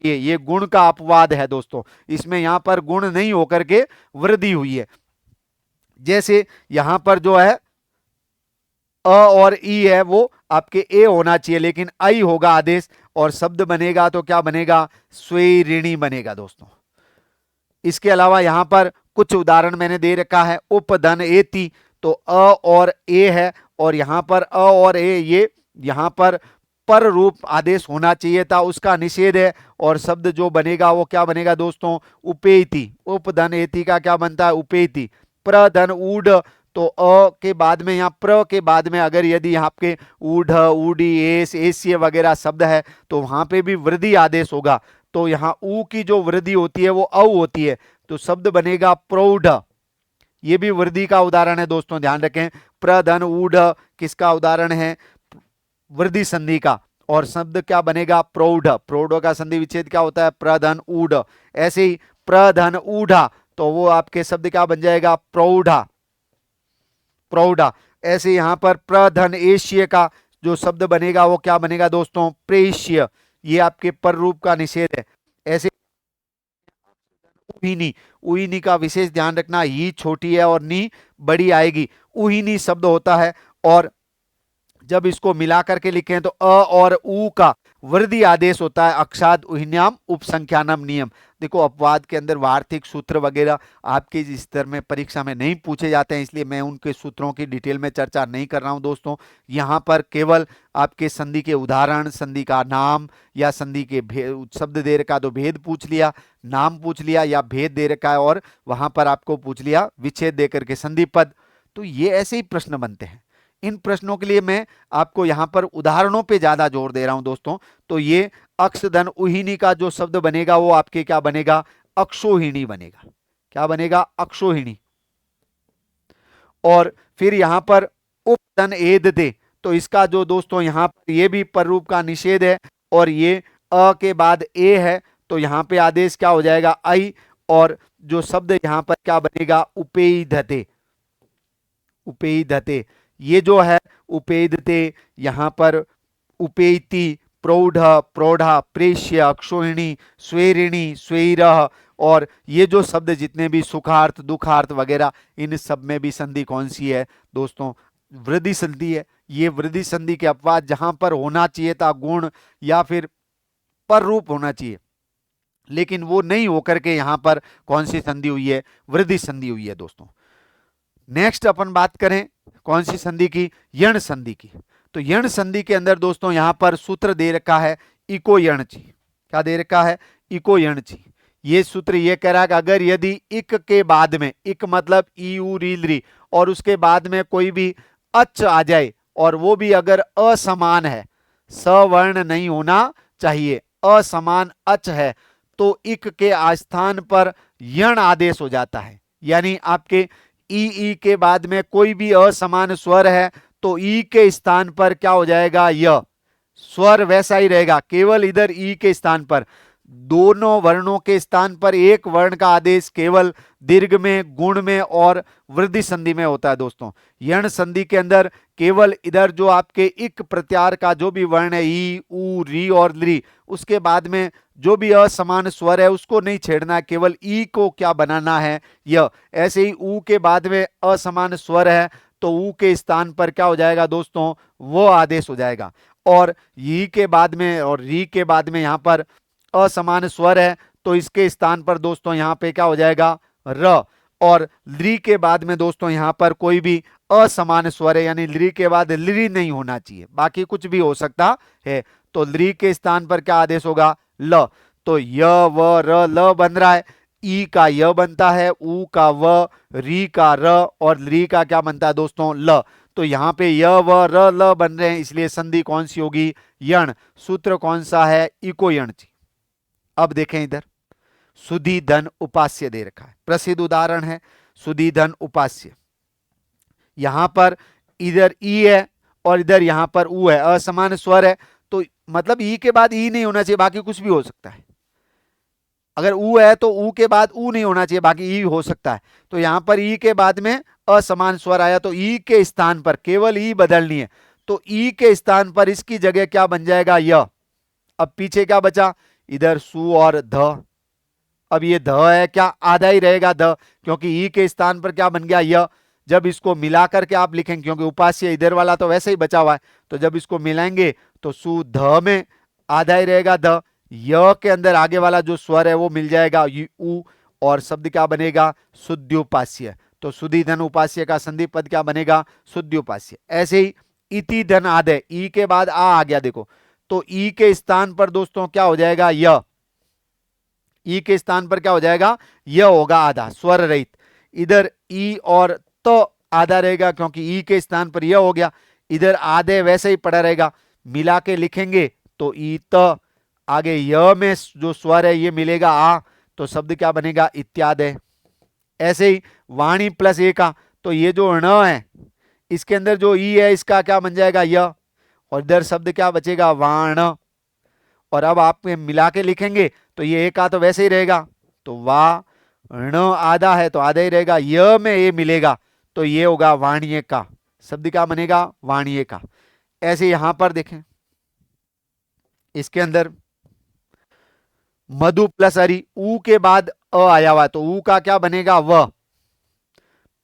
Speaker 1: ये गुण का अपवाद है दोस्तों, इसमें यहां पर गुण नहीं होकर के वृद्धि हुई है। जैसे यहां पर जो है अ और ई है वो आपके ए होना चाहिए लेकिन आई होगा आदेश और शब्द बनेगा तो क्या बनेगा स्वे ऋणी बनेगा दोस्तों। इसके अलावा यहां पर कुछ उदाहरण मैंने दे रखा है। उपधन एति, तो अ और ए है और यहां पर अ और ए ये यहां पर रूप आदेश होना चाहिए था, उसका निषेध है और शब्द जो बनेगा वो क्या बनेगा दोस्तों उपेति। उपधन एति का क्या बनता है उपेति। प्रधन ऊढ़, तो अ के बाद में यहाँ प्र के बाद में अगर यदि यहाँ पे ऊढ़ ऊढ़ी एस एसीय वगैरह शब्द है तो वहां पे भी वृद्धि आदेश होगा। तो यहाँ ऊ की जो वृद्धि होती है वो औ होती है तो शब्द बनेगा प्रौढ़। ये भी वृद्धि का उदाहरण है दोस्तों, ध्यान रखें। प्रधन ऊढ़ किसका उदाहरण है वृद्धि संधि का, और शब्द क्या बनेगा प्रौढ़। प्रौढ़ का संधि विच्छेद क्या होता है प्रधन ऊढ़। ऐसे ही प्रधन ऊढ़ा, तो वो आपके शब्द क्या बन जाएगा प्रौढ़ा, प्रौढ़ा। ऐसे यहां पर प्रधन एशिय का जो शब्द बनेगा वो क्या बनेगा दोस्तों प्रेष्य, ये आपके पर रूप का निषेध है। ऐसे उहिनी, उहिनी का विशेष ध्यान रखना, ही छोटी है और नी बड़ी आएगी, उहिनी शब्द होता है। और जब इसको मिला करके लिखें तो अ और उ का वृद्धि आदेश होता है अक्षाद उहिन्याम उपसंख्यानम नियम। देखो अपवाद के अंदर वार्तिक सूत्र वगैरह आपके इस स्तर में परीक्षा में नहीं पूछे जाते हैं, इसलिए मैं उनके सूत्रों की डिटेल में चर्चा नहीं कर रहा हूं दोस्तों। यहाँ पर केवल आपके संधि के उदाहरण, संधि का नाम या संधि के शब्द दे रखा तो भेद पूछ लिया, नाम पूछ लिया या भेद दे रखा है और वहां पर आपको पूछ लिया विच्छेद दे करके संधि पद। तो ये ऐसे ही प्रश्न बनते हैं। इन प्रश्नों के लिए मैं आपको यहां पर उदाहरणों पे ज्यादा जोर दे रहा हूं दोस्तों। तो ये अक्ष धन उहिनी का जो शब्द बनेगा वो आपके क्या बनेगा, अक्षोहिणी बनेगा। क्या बनेगा, अक्षोहिणी। और फिर यहां पर उपधन एद दे, तो इसका जो दोस्तों यहां पर ये भी पररूप का निषेध है, और ये अ के बाद ए है, तो यहां पे आदेश क्या हो जाएगा, आई। और जो शब्द यहां पर क्या बनेगा, उपेयधते। उपेयधते, ये जो है उपेयधते, यहां पर उपेयति, प्रौढ़, प्रौढ़ा, प्रेष्य, अक्षोहिणी, स्वेरिणी, स्वैरः, और ये जो शब्द जितने भी सुखार्थ, दुखार्थ वगैरह, इन सब में भी संधि कौन सी है दोस्तों, वृद्धि संधि है। ये वृद्धि संधि के अपवाद जहां पर होना चाहिए था गुण या फिर पर रूप होना चाहिए, लेकिन वो नहीं होकर के यहां पर कौन सी संधि हुई है, वृद्धि संधि हुई है दोस्तों। नेक्स्ट अपन बात करें कौन सी संधि की, यण संधि की। तो यण संधि के अंदर दोस्तों यहां पर सूत्र दे रखा है इको यणची। क्या दे रखा है, इको यणची। ये सूत्र ये कह रहा है कि अगर यदि इक के बाद में, इक मतलब ई उ री ली, और उसके बाद में कोई भी अच आ जाए, और वो भी अगर असमान है, सवर्ण नहीं होना चाहिए, असमान अच है, तो इक के स्थान पर यण आदेश हो जाता है। यानी आपके ई के बाद में कोई भी असमान स्वर है, तो ई के स्थान पर क्या हो जाएगा, य। स्वर वैसा ही रहेगा, केवल इधर ई के स्थान पर, दोनों वर्णों के स्थान पर एक वर्ण का आदेश केवल दीर्घ में, गुण में और वृद्धि संधि में होता है दोस्तों। यण संधि के अंदर केवल इधर जो आपके इक प्रत्यार का जो भी वर्ण है, ई उ री और ली, उसके बाद में जो भी असमान स्वर है उसको नहीं छेड़ना है, केवल ई को क्या बनाना है, य। ऐसे ही ऊ के बाद में असमान स्वर है, तो ऊ के स्थान पर क्या हो जाएगा दोस्तों, वो आदेश हो जाएगा। और ई के बाद में और री के बाद में यहां पर असमान स्वर है, तो इसके स्थान पर दोस्तों यहां पे क्या हो जाएगा, र। और ली के बाद में दोस्तों यहां पर कोई भी असमान स्वर है, यानी ली के बाद ली नहीं होना चाहिए, बाकी कुछ भी हो सकता है। तो ली के स्थान पर क्या आदेश होगा, ल। तो य व र ल बन रहा है, ई का य बनता है, ऊ का व, री का र, और ली का क्या बनता है दोस्तों, ल। तो यहां पे य व र ल बन रहे हैं, इसलिए संधि कौन सी होगी, यण। सूत्र कौन सा है, इको यण। अब देखें इधर सुधि धन उपास्य दे रखा है, प्रसिद्ध उदाहरण है सुधि धन उपास्य। यहां पर इधर ई है और इधर यहां पर ऊ है, असमान स्वर है, तो मतलब ई के बाद ई नहीं होना चाहिए, बाकी कुछ भी हो सकता है। अगर ऊ है तो ऊ के बाद ऊ नहीं होना चाहिए, बाकी ई हो सकता है। तो यहां पर ई के बाद में असमान स्वर आया, तो ई के स्थान पर केवल ई बदलनी है, तो ई के स्थान पर इसकी जगह क्या बन जाएगा, य। अब पीछे क्या बचा, इधर सु और ध। अब ये ध है क्या, आधा ही रहेगा ध, क्योंकि ई के स्थान पर क्या बन गया, य। जब इसको मिलाकर के आप लिखेंगे, क्योंकि उपास्य इधर वाला तो वैसे ही बचा हुआ है, तो जब इसको मिलाएंगे तो सु ध में आधा ही रहेगा ध, य के अंदर आगे वाला जो स्वर है वो मिल जाएगा उ, और शब्द क्या बनेगा, शुद्ध्युपास्य। तो सुधि धन उपास्य का संधि पद क्या बनेगा, शुद्ध्युपास्य। ऐसे ही इति धन आदे, ई के बाद आ गया देखो, तो ई के स्थान पर दोस्तों क्या हो जाएगा, य। ई के स्थान पर क्या हो जाएगा, य होगा आधा, स्वर रहित। इधर ई और तो आधा रहेगा, क्योंकि ई के स्थान पर य हो गया, इधर आधे वैसे ही पड़ा रहेगा। मिला के लिखेंगे तो ई त, आगे य में जो स्वर है ये मिलेगा आ, तो शब्द क्या बनेगा, इत्यादि। ऐसे ही वाणी प्लस ए का, तो ये जो ण है इसके अंदर जो ई है इसका क्या बन जाएगा, य, और इधर शब्द क्या बचेगा, वाण। और अब आप मिला के लिखेंगे तो ये एक आ तो वैसे ही रहेगा, तो वा ण आधा है तो आधा ही रहेगा, य में ए मिलेगा तो ये होगा वाणिये का, शब्द क्या बनेगा, वाणिये का। ऐसे यहां पर देखें इसके अंदर मधु प्लस हरि, ऊ के बाद अ आया हुआ है, तो ऊ का क्या बनेगा, व।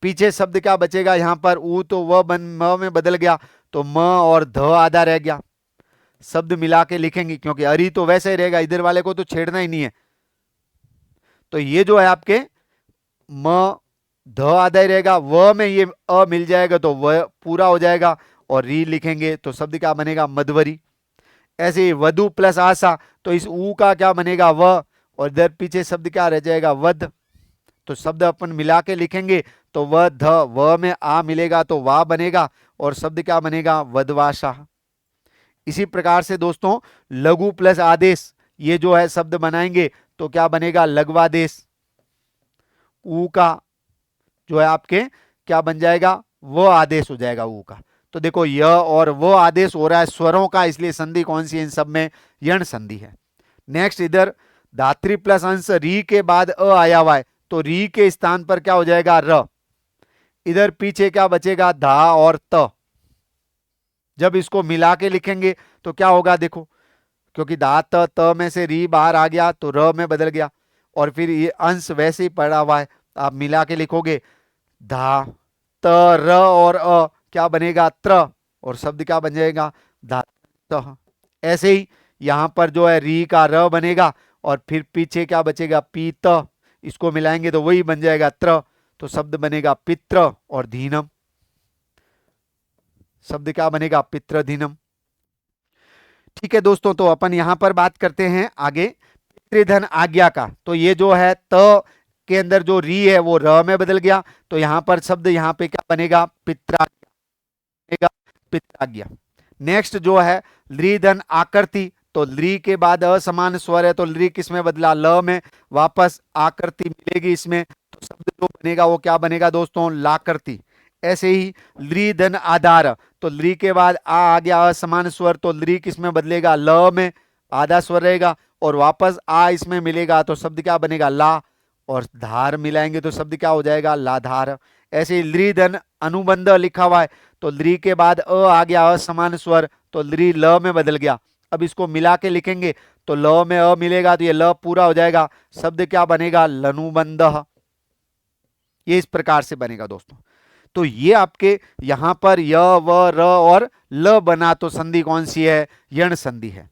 Speaker 1: पीछे शब्द क्या बचेगा, यहां पर ऊ तो व बन म में बदल गया, तो म और ध आधा रह गया। शब्द मिला के लिखेंगे, क्योंकि अरि तो वैसे ही रहेगा, इधर वाले को तो छेड़ना ही नहीं है। तो ये जो है आपके म ध आधा ही रहेगा, व में ये अ मिल जाएगा तो व पूरा हो जाएगा, और री लिखेंगे तो शब्द क्या बनेगा, मधवरी। ऐसे ही वधु प्लस आशा, तो इस ऊ का क्या बनेगा, व, और इधर पीछे शब्द क्या रह जाएगा, वध। तो शब्द अपन मिला के लिखेंगे तो व ध, व में आ मिलेगा तो वा बनेगा और शब्द क्या बनेगा, वधवाशा। इसी प्रकार से दोस्तों लघु प्लस आदेश ये जो है शब्द बनाएंगे तो क्या बनेगा, लघ्वादेश। ऊ का जो है आपके क्या बन जाएगा, वो आदेश हो जाएगा ऊ का। तो देखो य और वो आदेश हो रहा है स्वरों का, इसलिए संधि कौन सी है इन सब में, यण संधि है। नेक्स्ट इधर धात्री प्लस अंश री के बाद अ आया हुआ है तो री के स्थान पर क्या हो जाएगा, र। इधर पीछे क्या बचेगा, धा और त। जब इसको मिला के लिखेंगे तो क्या होगा देखो, क्योंकि धा त में से री बाहर आ गया तो र में बदल गया और फिर ये अंश वैसे ही पड़ा हुआ है, आप मिला के लिखोगे धा त र और अ क्या बनेगा, त्र, और शब्द क्या बन जाएगा, धा त। ऐसे ही यहां पर जो है री का र बनेगा और फिर पीछे क्या बचेगा, पीत, इसको मिलाएंगे तो वही बन जाएगा त्र, तो शब्द बनेगा पित्र और धीनम। शब्द क्या बनेगा, पितृधीनम। ठीक है दोस्तों, तो अपन यहां पर बात करते हैं आगे पितृधन आज्ञा का। तो ये जो है त के अंदर जो री है वो र में बदल गया तो यहां पर शब्द यहां पे क्या बनेगा, पित्राज्ञा, पित्राज्ञा। नेक्स्ट जो है लृधन आकृति, तो लृ के बाद असमान स्वर है तो लृ किस में बदला, ल में, वापस आकृति मिलेगी इसमें तो शब्द जो बनेगा वो क्या बनेगा दोस्तों, लाकृति। ऐसे ही लृधन आधार, तो लृ के बाद आ गया असमान स्वर तो लृ किस में बदलेगा, ल में, आधा स्वर रहेगा और वापस आ इसमें मिलेगा तो शब्द क्या बनेगा, ला, और धार मिलाएंगे तो शब्द क्या हो जाएगा, लाधार। ऐसे ही लृधन अनुबंध लिखा हुआ है तो लृ के बाद अ आ गया असमान स्वर तो लृ ल में बदल गया। अब इसको मिला के लिखेंगे तो ल में अ मिलेगा तो ये ल पूरा हो जाएगा, शब्द क्या बनेगा, लनुबंध। ये इस प्रकार से बनेगा दोस्तों। तो ये आपके यहां पर य व र और ल बना तो संधि कौन सी है, यण संधि है।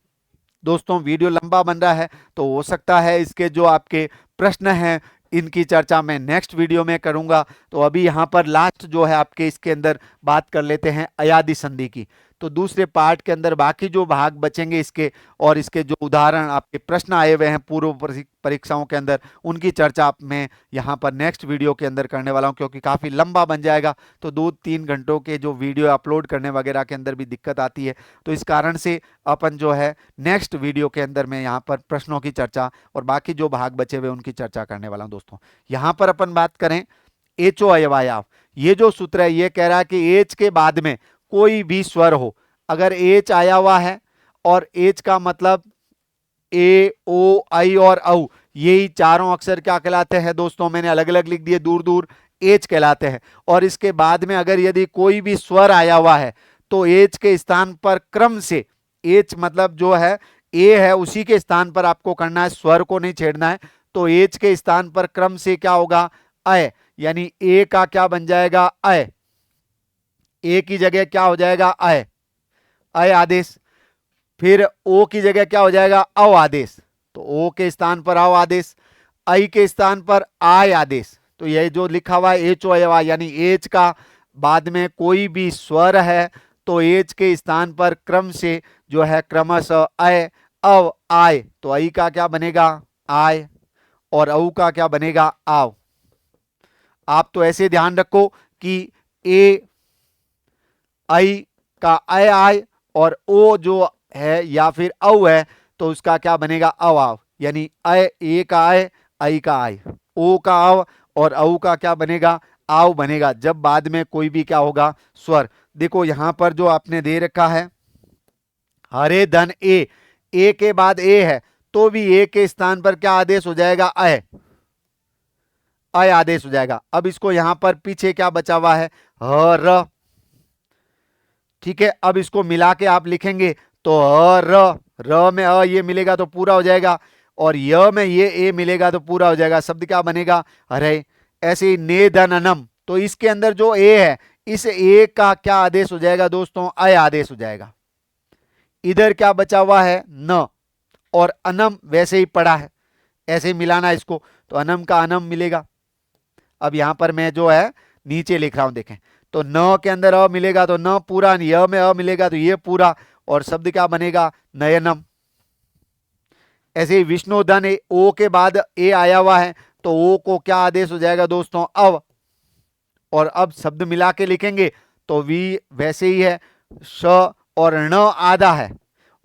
Speaker 1: दोस्तों वीडियो लंबा बन रहा है तो हो सकता है इसके जो आपके प्रश्न हैं इनकी चर्चा मैं नेक्स्ट वीडियो में करूंगा। तो अभी यहां पर लास्ट जो है आपके इसके अंदर बात कर लेते हैं अयादि संधि की। तो दूसरे पार्ट के अंदर बाकी जो भाग बचेंगे इसके और इसके जो उदाहरण आपके प्रश्न आए हुए हैं पूर्व परीक्षाओं के अंदर उनकी चर्चा मैं यहाँ पर नेक्स्ट वीडियो के अंदर करने वाला हूँ, क्योंकि काफ़ी लंबा बन जाएगा तो 2-3 घंटों के जो वीडियो अपलोड करने वगैरह के अंदर भी दिक्कत आती है। तो इस कारण से अपन जो है नेक्स्ट वीडियो के अंदर मैं यहाँ पर प्रश्नों की चर्चा और बाकी जो भाग बचे हुए उनकी चर्चा करने वाला हूँ दोस्तों। यहाँ पर अपन बात करें एचो अयवायाव, ये जो सूत्र है ये कह रहा है कि एच के बाद में कोई भी स्वर हो, अगर एच आया हुआ है और एच का मतलब ए ओ आई और औ, यही चारों अक्षर क्या कहलाते हैं दोस्तों, मैंने अलग अलग लिख दिए, दूर दूर एच कहलाते हैं। और इसके बाद में अगर यदि कोई भी स्वर आया हुआ है तो एच के स्थान पर क्रम से, एच मतलब जो है ए है उसी के स्थान पर आपको करना है, स्वर को नहीं छेड़ना है। तो एच के स्थान पर क्रम से क्या होगा, अय, यानी ए का क्या बन जाएगा, अय, ए की जगह क्या हो जाएगा, अय, अय आदेश। फिर ओ की जगह क्या हो जाएगा, अव आदेश, तो ओ के स्थान पर अव आदेश, आई के स्थान पर आय आदेश। तो ये जो लिखा हुआ है एच ओ अयवा, यानी एच का बाद में कोई भी स्वर है तो एच के स्थान पर क्रम से जो है क्रमशः अय अव आय, तो आई का क्या बनेगा, आय, और औ का क्या बनेगा, आव। आप तो ऐसे ध्यान रखो कि ए आई का अय आय और ओ जो है या फिर औ है तो उसका क्या बनेगा, अवाव, यानी अय, ए का अय, आई का आय, ओ का अव और औ का क्या बनेगा, आव बनेगा जब बाद में कोई भी क्या होगा, स्वर। देखो यहां पर जो आपने दे रखा है हरे धन ए के बाद ए है तो भी ए के स्थान पर क्या आदेश हो जाएगा, अय, अय आदेश हो जाएगा। अब इसको यहां पर पीछे क्या बचा हुआ है, र, ठीक है। अब इसको मिला के आप लिखेंगे तो र में अ ये मिलेगा तो पूरा हो जाएगा और य में ये ए मिलेगा तो पूरा हो जाएगा, शब्द क्या बनेगा, हरे। ऐसे ही ने धन अनम, तो इसके अंदर जो ए है इस ए का क्या आदेश हो जाएगा दोस्तों, अय आदेश हो जाएगा। इधर क्या बचा हुआ है, न, और अनम वैसे ही पड़ा है, ऐसे ही मिलाना इसको तो अनम का अनम मिलेगा। अब यहां पर मैं जो है नीचे लिख रहा हूं देखें, तो न के अंदर अ मिलेगा तो न पूरा, य में अ मिलेगा तो ये पूरा, और शब्द क्या बनेगा, नयनम। ऐसे ही विष्णुधन ओ के बाद ए आया हुआ है तो ओ को क्या आदेश हो जाएगा दोस्तों, अव, और अब शब्द मिला के लिखेंगे तो वी वैसे ही है, श और ण आधा है,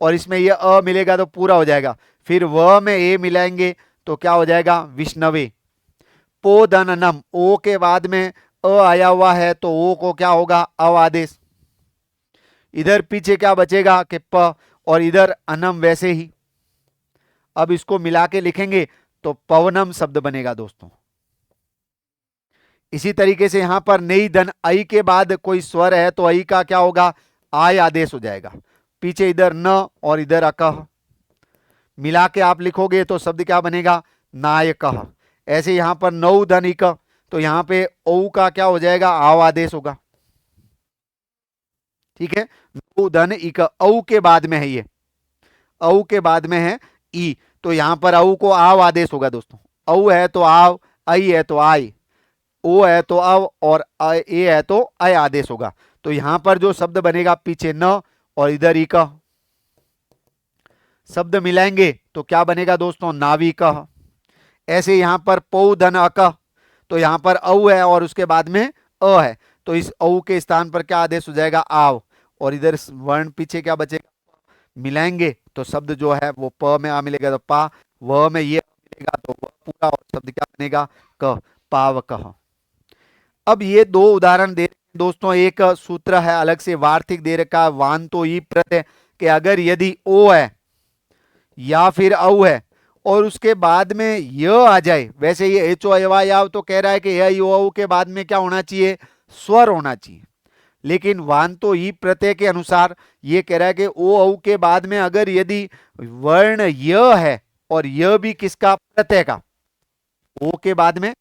Speaker 1: और इसमें ये अ मिलेगा तो पूरा हो जाएगा। फिर व में ए मिलाएंगे तो क्या हो जाएगा, विष्णवे। पो धन नम, ओ के बाद में अ आया हुआ है तो ओ को क्या होगा, अव आदेश। इधर पीछे क्या बचेगा कि प, और इधर अनम वैसे ही। अब इसको मिला के लिखेंगे तो पवनम शब्द बनेगा दोस्तों। इसी तरीके से यहां पर नई धन आई के बाद कोई स्वर है तो आई का क्या होगा, आय आदेश हो जाएगा। पीछे इधर न और इधर अकह, मिला के आप लिखोगे तो शब्द क्या बनेगा, नायकः। ऐसे यहां पर नौ धन इक, तो यहां पे औ का क्या हो जाएगा, आव आदेश होगा। ठीक है, नौ धन इक, औ के बाद में है ये, औ के बाद में है ई, तो यहां पर औ को आव आदेश होगा दोस्तों। औ है तो आव, आई है तो आई, ओ है तो अव, और ए है तो अय आदेश होगा। तो यहां पर जो शब्द बनेगा, पीछे न और इधर ई का शब्द मिलाएंगे तो क्या बनेगा दोस्तों, नाविकः। ऐसे यहां पर पौ धन अक, तो यहां पर औ है और उसके बाद में अ है, तो इस औ के स्थान पर क्या आदेश हो जाएगा, आव, और इधर वर्ण पीछे क्या बचेगा, मिलाएंगे तो शब्द जो है वो प में आ मिलेगा तो पा, व में ये मिलेगा तो व पूरा, और शब्द क्या बनेगा, क, पावकः। अब ये दो उदाहरण दे दोस्तों, एक सूत्र है अलग से वार्तिक दे रखा, वान तो ई प्रत्यय, कि अगर यदि ओ है या फिर औ है और उसके बाद में य आ जाए, वैसे ये एच ओ अयवा याव तो कह रहा है कि य औ के बाद में क्या होना चाहिए, स्वर होना चाहिए। लेकिन वान तो ई प्रत्यय के अनुसार ये कह रहा है कि ओ औ के बाद में अगर यदि वर्ण य है और य भी किसका, प्रत्यय का, ओ के बाद में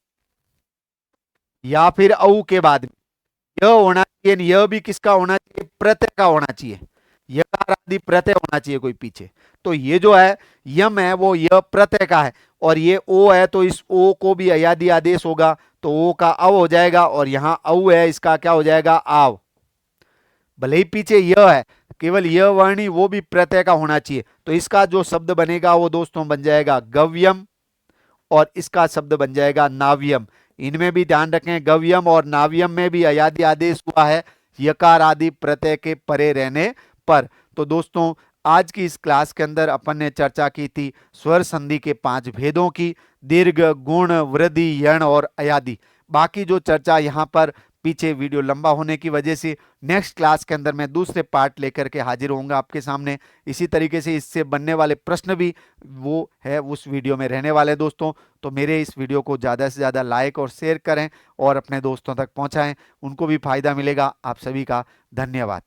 Speaker 1: या फिर औ के बाद में यह होना चाहिए, यह भी किसका होना चाहिए, प्रत्यय का होना चाहिए, यकार आदि प्रत्यय होना चाहिए कोई पीछे। तो ये जो है यम है वो यह प्रत्यय का है, और ये ओ है तो इस ओ को भी अयादि आदेश होगा तो ओ का अव हो जाएगा, और यहां औ है इसका क्या हो जाएगा, आव। भले ही पीछे यह है, केवल यह वर्णी वो भी प्रत्यय का होना चाहिए, तो इसका जो शब्द बनेगा वो दोस्तों बन जाएगा गव्यम, और इसका शब्द बन जाएगा नाव्यम। इनमें भी ध्यान रखें, गव्यम और नाव्यम में भी अयादि आदेश हुआ है यकार आदि प्रत्यय के परे रहने पर। तो दोस्तों आज की इस क्लास के अंदर अपन ने चर्चा की थी स्वर संधि के 5 भेदों की, दीर्घ, गुण, वृद्धि, यण और अयादि। बाकी जो चर्चा यहाँ पर पीछे वीडियो लंबा होने की वजह से नेक्स्ट क्लास के अंदर मैं दूसरे पार्ट लेकर के हाजिर होऊंगा आपके सामने। इसी तरीके से इससे बनने वाले प्रश्न भी वो है उस वीडियो में रहने वाले दोस्तों। तो मेरे इस वीडियो को ज़्यादा से ज़्यादा लाइक और शेयर करें और अपने दोस्तों तक पहुंचाएं, उनको भी फायदा मिलेगा। आप सभी का धन्यवाद।